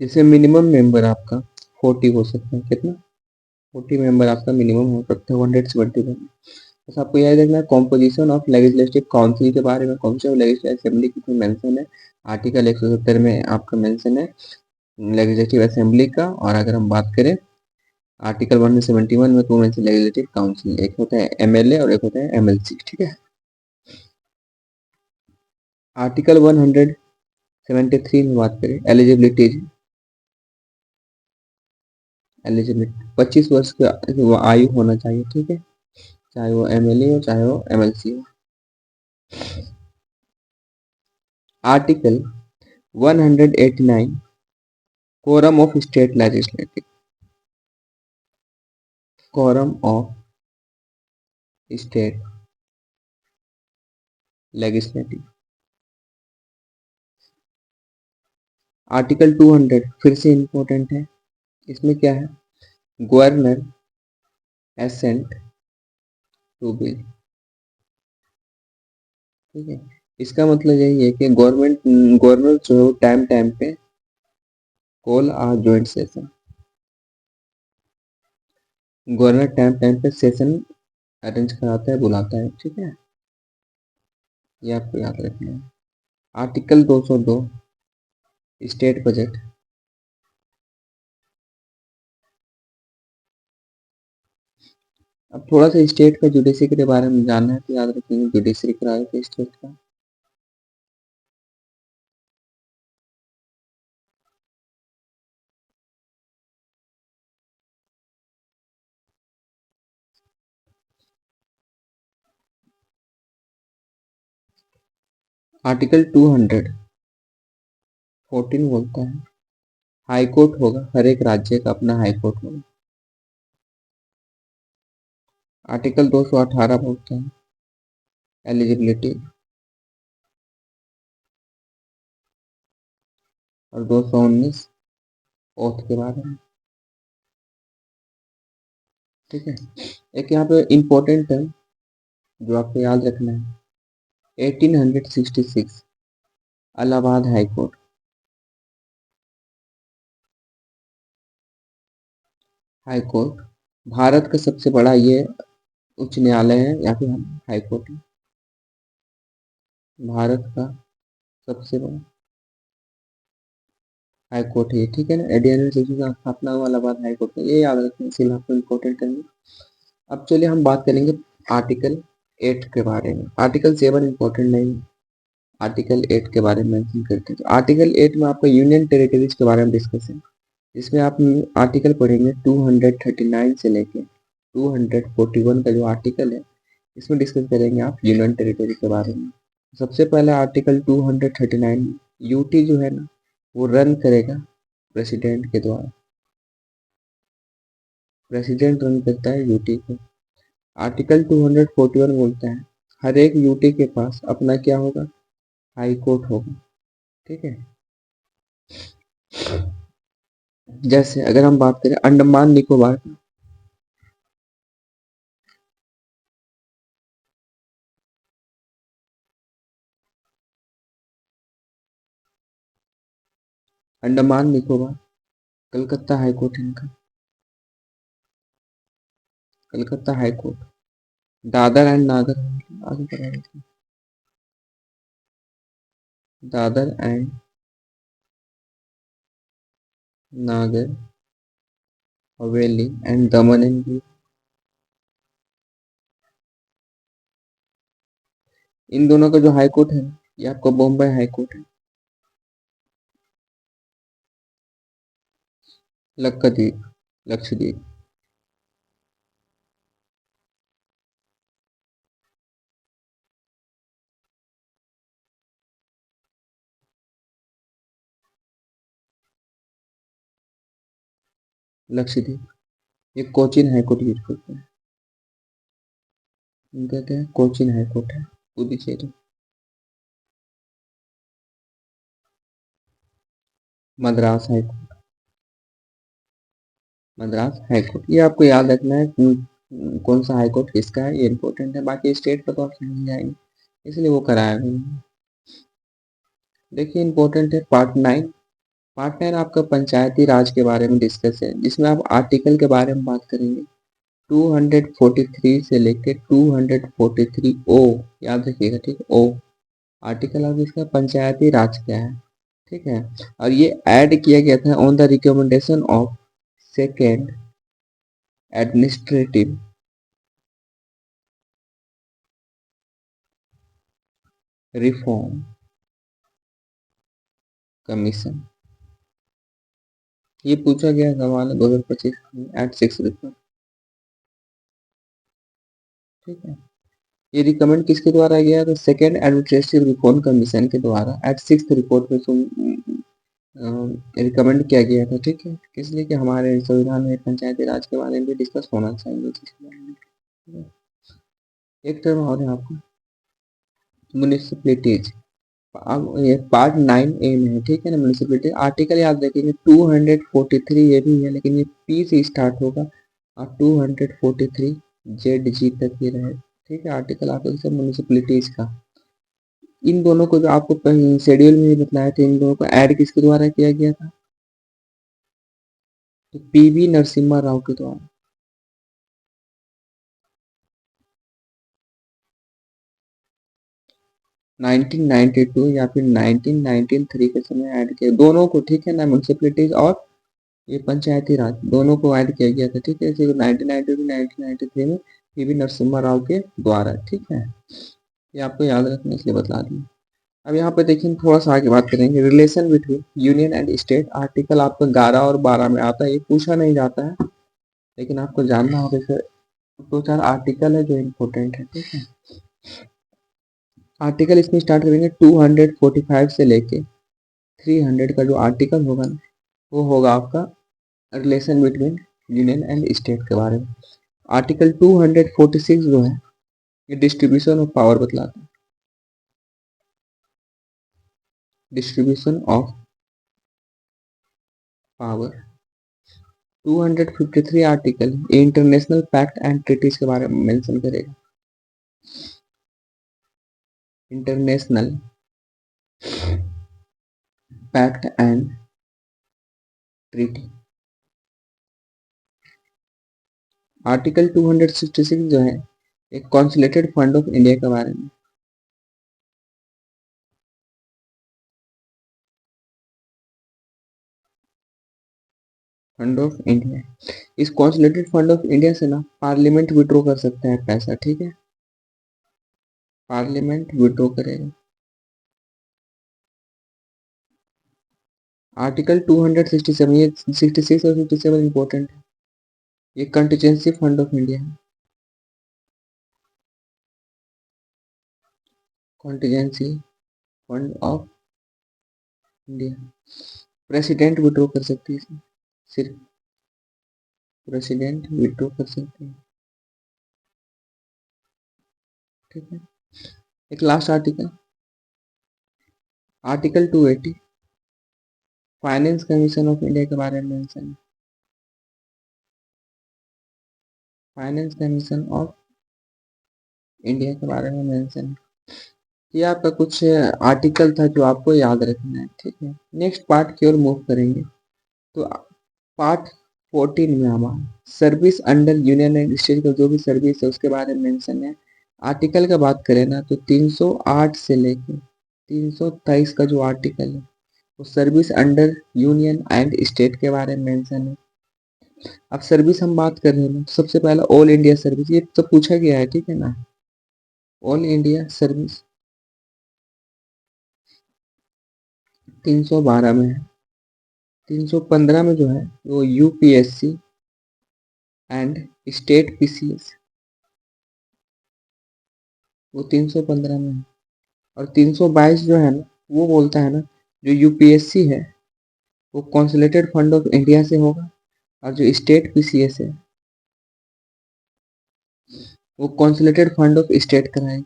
जिसमें मिनिमम मेंबर आपका 40 हो सकता है, कितना, 40 मेंबर आपका मिनिमम हो सकता है 171। बस आपको याद रखना है कॉम्पोजिशन ऑफ लेजिस्लेटिव काउंसिल के बारे में, काउंसिल ऑफ लेजिस्लेटिव असेंबली की मेंशन है, आर्टिकल 170 में आपका मेंशन है लेजिस्लेटिव असेंबली का। और अगर हम बात करें आर्टिकल 171 में, तो मेंशन लेजिस्लेटिव काउंसिल, एक होता है MLA और एक होता है MLC, ठीक है। आर्टिकल 173 में बात करें एलिजिबिलिटी, 25 वर्ष का आयु होना चाहिए, ठीक है, चाहे वो MLA हो चाहे वो MLC हो। Article 189 quorum of state legislative, quorum of state legislative. Article 200 फिर से इंपॉर्टेंट है, इसमें क्या है, गवर्नर एसेंट टू बिल, ठीक है। इसका मतलब यही है कि गवर्नर जो टाइम टाइम पे call a joint session, governor time time पे सेशन अरेंज कराता है, बुलाता है, ठीक है, ये आपको याद रखना है। आर्टिकल 202 स्टेट बजट, अब थोड़ा सा स्टेट का जुडिशरी के बारे में जानना है तो याद रखेंगे जुडिशरी कराया था स्टेट का। आर्टिकल 214 बोलता है हाई कोर्ट होगा, हर एक राज्य का अपना हाई कोर्ट होगा। आर्टिकल 218 बोलता है एलिजिबिलिटी, और 219 ओथ के बारे में, ठीक है। एक यहाँ पे इम्पोर्टेंट है जो आपको याद रखना है, 1866 Allahabad high court, high court Bharat का सबसे बड़ा ये उच्च न्यायालय है या फिर हाई कोर्ट है। भारत का सबसे बड़ा हाई कोर्ट है, ठीक है ना। इंडियन सिविल का स्थापना हुआ इलाहाबाद हाई कोर्ट में, ये याद रखना, इसीलिए आपको इम्पोर्टेंट करना। अब चलिए हम बात करेंगे आर्टिकल 8 के बारे में। आर्टिकल 7 इम्पोर्टेंट नहीं, आर्टिकल 8 के बारे में मेंशन करते हैं। तो आर्टिकल 8 में आपका यूनियन टेरिटरीज के बारे में डिस्कस है। इसमें आप आर्टिकल पढ़ेंगे 239 से लेके 241 का जो आर्टिकल है, इसमें डिस्कस करेंगे आप यूनियन टेरिटरी के बारे में। सबसे पहला आर्टिकल 239, यूटी जो है ना वो रन करेगा प्रेसिडेंट के द्वारा। प्रेसिडेंट रन करता है यूटी को। आर्टिकल 241 बोलता है हर एक यूटी के पास अपना क्या होगा, हाई कोर्ट होगा, ठीक है। जैसे अगर हम बात करें अंडमान निकोबार, अंडमान निकोबार कलकत्ता हाई कोर्ट है इनका, Calcutta high court. Dadar and नागर आगे बढ़ा रहे थे, Dadar and Nagar Haveli and Daman and Diu, इन दोनों का जो हाई कोर्ट है ये आपका बॉम्बे हाई कोर्ट है। लक्षद्वीप, लक्षद्वीप, लक्षद्वीप, ये कोचीन हाई कोर्ट यूज करते हैं। इनका क्या है, कोचीन हाई कोर्ट है Puducherry. Madras high court, Madras high court, ये आपको याद रखना है कौन सा हाई कोर्ट किसका है, ये इंपॉर्टेंट है। बाकी स्टेट का तो आप समझ जाएंगे, इसलिए वो कराया मैंने। देखिए इंपॉर्टेंट है पार्ट 9। पार्ट 9 आपका पंचायती राज के बारे में डिस्कस है, जिसमें आप आर्टिकल के बारे में बात करेंगे 243 से लेकर 243 ओ, याद रखिएगा, ठीक है। ओ आर्टिकल आप इसका पंचायती राज क्या है, ठीक है। और ये ऐड किया गया था on the recommendation of second administrative reform commission. ये पूछा गया सवाल है 2025 एट 6 रिपोर्ट, ठीक है। ये रिकमेंड किसके द्वारा गया, तो सेकेंड एडमिनिस्ट्रेटिव रिफॉर्म कमीशन के द्वारा एट 6 रिपोर्ट में रिकमेंड किया गया था, ठीक है। इसलिए कि हमारे संविधान में पंचायती राज के बारे में भी डिस्कस होना चाहिए, ठीक है? एक टर्म और है आपका म्यूनिसिपैलिटीज। अब ये पार्ट 9 ए में है, ठीक है ना। म्यूनिसिपैलिटी आर्टिकल याद रखेंगे 243 ये भी है, लेकिन ये पी से स्टार्ट होगा और 243 जेड जी तक ये रहे, ठीक है। आर्टिकल आपको म्यूनिसिपैलिटीज का, इन दोनों को जो आपको शेड्यूल में बताया था, इन दोनों को ऐड किसके द्वारा किया गया था, तो पीवी नरसिम्हा राव के द्वारा। 1992 या फिर 1993 के समय ऐड किया दोनों को, ठीक है ना। म्यूनिसिपैलिटीज और ये पंचायती राज दोनों को ऐड किया गया था, ठीक है। 1992 1993 में पीवी नरसिम्हा राव के द्वारा, ठीक है। ये आपको याद रखना इसलिए बता दिया। अब यहाँ पे देखिए थोड़ा सा आगे बात करेंगे relation between union and state. Article आपका 11 और 12 में आता है, ये पूछा नहीं जाता है लेकिन आपको जानना होगा सर। दो चार आर्टिकल है जो इम्पोर्टेंट है, ठीक है। आर्टिकल इसमें स्टार्ट करेंगे 245 से लेके 300 का जो आर्टिकल होगा ना वो होगा आपका relation between union and state के बारे में। आर्टिकल 246 जो है ये डिस्ट्रीब्यूशन ऑफ पावर बतलाता है, distribution of power. 253 article international pact and treaties के बारे में मेंशन करेगा। International pact and treaty. Article 266 जो है एक कॉन्सुलेटेड फंड ऑफ इंडिया के बारे में। फंड ऑफ इंडिया, इस कॉन्सुलेटेड फंड ऑफ इंडिया से ना पार्लियामेंट विड्रॉ कर सकते हैं पैसा, ठीक है, पार्लियामेंट विड्रॉ करेगा। आर्टिकल 267, ये 66 और 57 इंपॉर्टेंट है। ये कंटीजेंसी फंड ऑफ इंडिया है, contingency fund of India. President withdraw कर सकती है इसमें, सिर्फ प्रेसिडेंट विड्रॉ कर सकते हैं, ठीक है। एक last article, article 280, finance commission of India के बारे में मेंशन है। फाइनेंस कमीशन ऑफ इंडिया के बारे में मेंशन है। ये आपका कुछ आर्टिकल था जो आपको याद रखना है, ठीक है। नेक्स्ट पार्ट की ओर मूव करेंगे। तो पार्ट 14 में हमारा service under union and state का जो भी सर्विस है उसके बारे में मेंशन है। आर्टिकल का बात करें ना तो 308 से लेके 323 का जो आर्टिकल है वो service under union and state के बारे में मेंशन है। अब सर्विस हम बात कर रहे हैं ना, सबसे पहला ऑल इंडिया सर्विस, ये तो पूछा गया है, ठीक है ना। ऑल इंडिया सर्विस 312 में है। 315 में जो है वो यूपीएससी एंड स्टेट पीसीएस, वो 315 में है। और 322 जो है ना वो बोलता है ना जो यूपीएससी है वो कॉन्सुलेटेड फंड ऑफ इंडिया से होगा, और जो स्टेट पीसीएस है वो कॉन्सुलेटेड फंड ऑफ स्टेट कराएगी,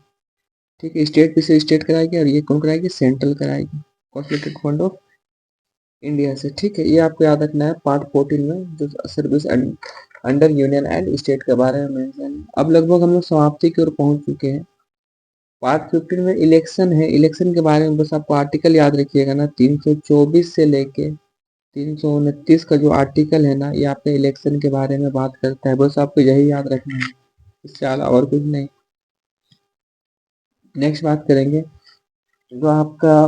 ठीक है। स्टेट पीसीएस स्टेट कराएगी और ये कौन कराएगी, सेंट्रल कराएगी, कॉन्सुलेटेड फंड ऑफ इंडिया से, ठीक है। ये आपको याद रखना है पार्ट 14 में जो service under union and state के बारे में मेंशन है। अब लगभग हम लोग समाप्ति की ओर पहुंच चुके हैं। पार्ट 15 में इलेक्शन है, इलेक्शन के बारे में बस आपको आर्टिकल याद रखिएगा ना, 324 से लेके 329 का जो आर्टिकल है ना ये आपके इलेक्शन के बारे में बात करता है, बस आपको यही याद रखना है, इससे ज़्यादा और कुछ नहीं। नेक्स्ट बात करेंगे जो आपका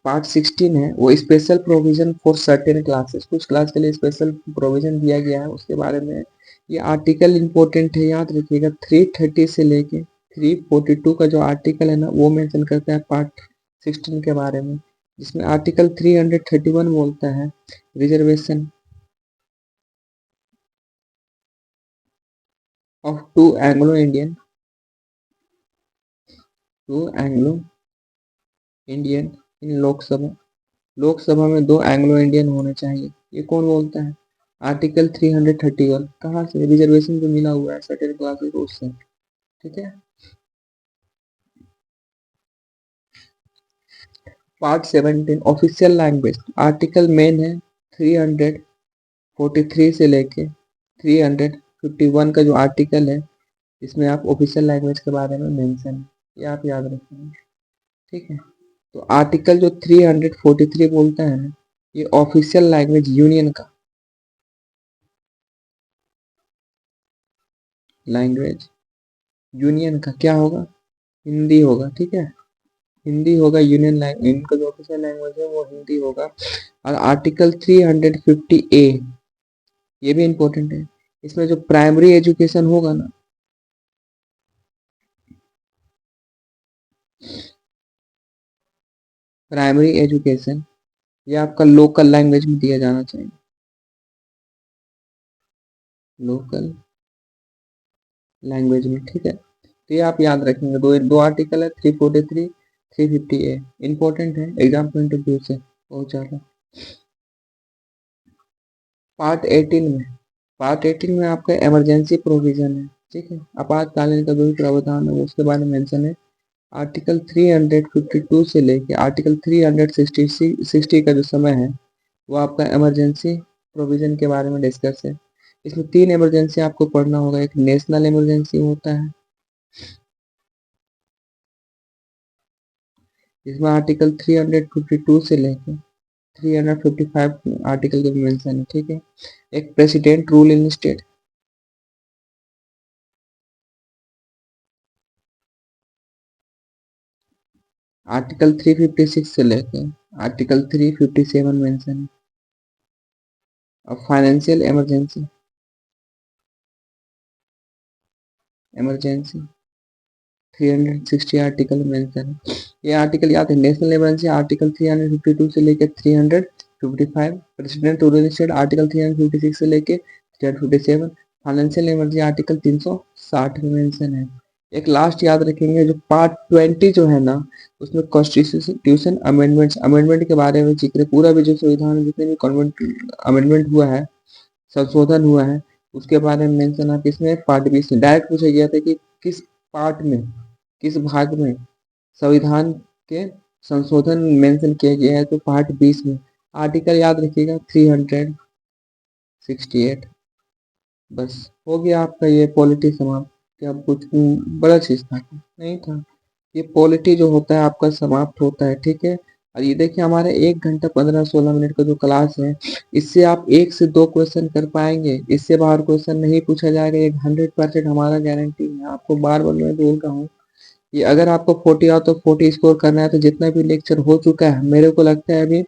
पार्ट 16 है वो special provision for certain classes, कुछ क्लास के लिए स्पेशल प्रोविजन दिया गया है उसके बारे में। ये आर्टिकल इंपॉर्टेंट है, याद रखिएगा। 330 से लेके 342 का जो आर्टिकल है ना वो मेंशन करता है पार्ट 16 के बारे में, जिसमें आर्टिकल 331 बोलता है reservation of two Anglo Indian in Lok Sabha, Lok Sabha में 2 एंग्लो इंडियन होने चाहिए, ये कौन बोलता है, आर्टिकल 331। कहाँ से, रिजर्वेशन जो मिला हुआ है सर्टेन क्लासेस को उससे, ठीक है। Part 17 official language, article main है 343 से लेके 351 का जो आर्टिकल है इसमें आप ऑफिशियल लैंग्वेज के बारे में मेंशन है, ये आप याद रखेंगे, ठीक है। तो आर्टिकल जो 343 बोलता है ना ये ऑफिशियल लैंग्वेज यूनियन का, लैंग्वेज यूनियन का क्या होगा, हिंदी होगा, ठीक है। हिंदी होगा, यूनियन लैंग्वेज इनका जो ऑफिशियल लैंग्वेज है वो हिंदी होगा। और आर्टिकल 350 ए, ये भी इम्पोर्टेंट है, इसमें जो प्राइमरी एजुकेशन होगा ना, प्राइमरी एजुकेशन ये आपका लोकल लैंग्वेज में दिया जाना चाहिए, लोकल लैंग्वेज में, ठीक है। तो ये आप याद रखेंगे, दो दो आर्टिकल है 343 350 ए, इंपॉर्टेंट है एग्जाम पॉइंट ऑफ व्यू से बहुत ज़्यादा। पार्ट 18 में, पार्ट 18 में आपका इमरजेंसी प्रोविजन है, ठीक है। आपातकालीन का जो भी प्रावधान है वो उसके बारे में मेंशन है। आर्टिकल 352 से लेके आर्टिकल 360 का जो समय है वो आपका इमरजेंसी प्रोविजन के बारे में डिस्कस है। इसमें 3 इमरजेंसी आपको पढ़ना होगा, एक नेशनल इमरजेंसी होता है, इसमें आर्टिकल 352 से लेके 355 आर्टिकल के मेंशन है, ठीक है। एक president rule in state, article 356 से लेके आर्टिकल 357 मेंशन है। अब financial emergency, emergency 360 article mention है। ये आर्टिकल याद है, नेशनल इमरजेंसी आर्टिकल 352 से लेके 355, प्रेसिडेंट रूलिंग स्टेट आर्टिकल 356 से लेके 357, फाइनेंशियल इमरजेंसी आर्टिकल 360 में मेंशन है। एक लास्ट याद रखेंगे, जो पार्ट 20 जो है ना, उसमें कॉन्स्टिट्यूशन अमेंडमेंट्स, अमेंडमेंट के बारे में जिक्र, पूरा भी जो संविधान जितने भी कॉन्वेंट अमेंडमेंट हुआ है, संशोधन हुआ है, उसके बारे में मेंशन है। किसमें? पार्ट 20 में डायरेक्ट पूछा गया था कि किस पार्ट में, किस भाग में संविधान के संशोधन मेंशन किया गया है, तो पार्ट 20 में। आर्टिकल याद रखिएगा 368। बस हो गया आपका ये पॉलिटी समाप्त। क्या कुछ बड़ा चीज था? नहीं था। ये पॉलिटी जो होता है आपका समाप्त होता है, ठीक है। और ये देखिए हमारे 1 घंटा 15-16 मिनट का जो क्लास है, इससे आप 1 से 2 क्वेश्चन कर पाएंगे, इससे बाहर क्वेश्चन नहीं पूछा जाएगा। ये 100% हमारा गारंटी है। आपको बार बार मैं बोल रहा हूँ, ये अगर आपको 40 आउट ऑफ 40 स्कोर करना है, तो जितना भी लेक्चर हो चुका है, मेरे को लगता है अभी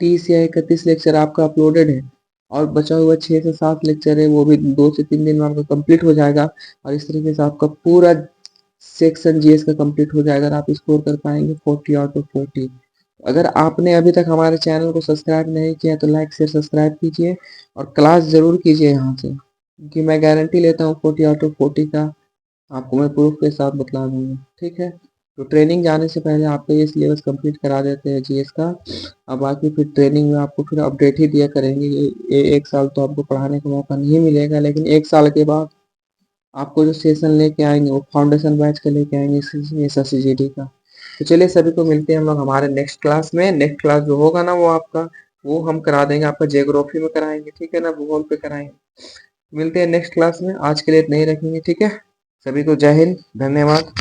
30 या 31 लेक्चर आपका अपलोडेड है, और बचा हुआ 6 से 7 लेक्चर है, वो भी 2 से 3 दिन में आपका कंप्लीट हो जाएगा। और इस तरीके से आपका पूरा सेक्शन जीएस का कंप्लीट हो जाएगा, और आप स्कोर कर पाएंगे 40 आउट ऑफ 40। अगर आपने अभी तक हमारे चैनल को सब्सक्राइब नहीं किया, तो लाइक शेयर सब्सक्राइब कीजिए, और क्लास जरूर कीजिए यहाँ से, क्योंकि मैं गारंटी लेता हूँ 40 आउट ऑफ 40 का, आपको मैं प्रूफ के साथ बतला दूंगा, ठीक है। तो ट्रेनिंग जाने से पहले आपका ये सिलेबस कंप्लीट करा देते हैं जीएस का। अब बाकी फिर ट्रेनिंग में आपको फिर अपडेट ही दिया करेंगे। ये 1 साल तो आपको पढ़ाने का मौका नहीं मिलेगा, लेकिन 1 साल के बाद आपको जो सेशन लेके आएंगे, वो फाउंडेशन बैच का लेके आएंगे एसएससीजीडी का। तो चलिए, सभी को मिलते हैं हम लोग हमारे नेक्स्ट क्लास में। नेक्स्ट क्लास जो होगा ना, वो आपका, वो हम करा देंगे, आपका जियोग्राफी में कराएंगे, ठीक है ना, भूगोल पे कराएंगे। मिलते हैं नेक्स्ट क्लास में, आज के लिए इतना ही रखेंगे, ठीक है। सभी को जय हिंद, धन्यवाद।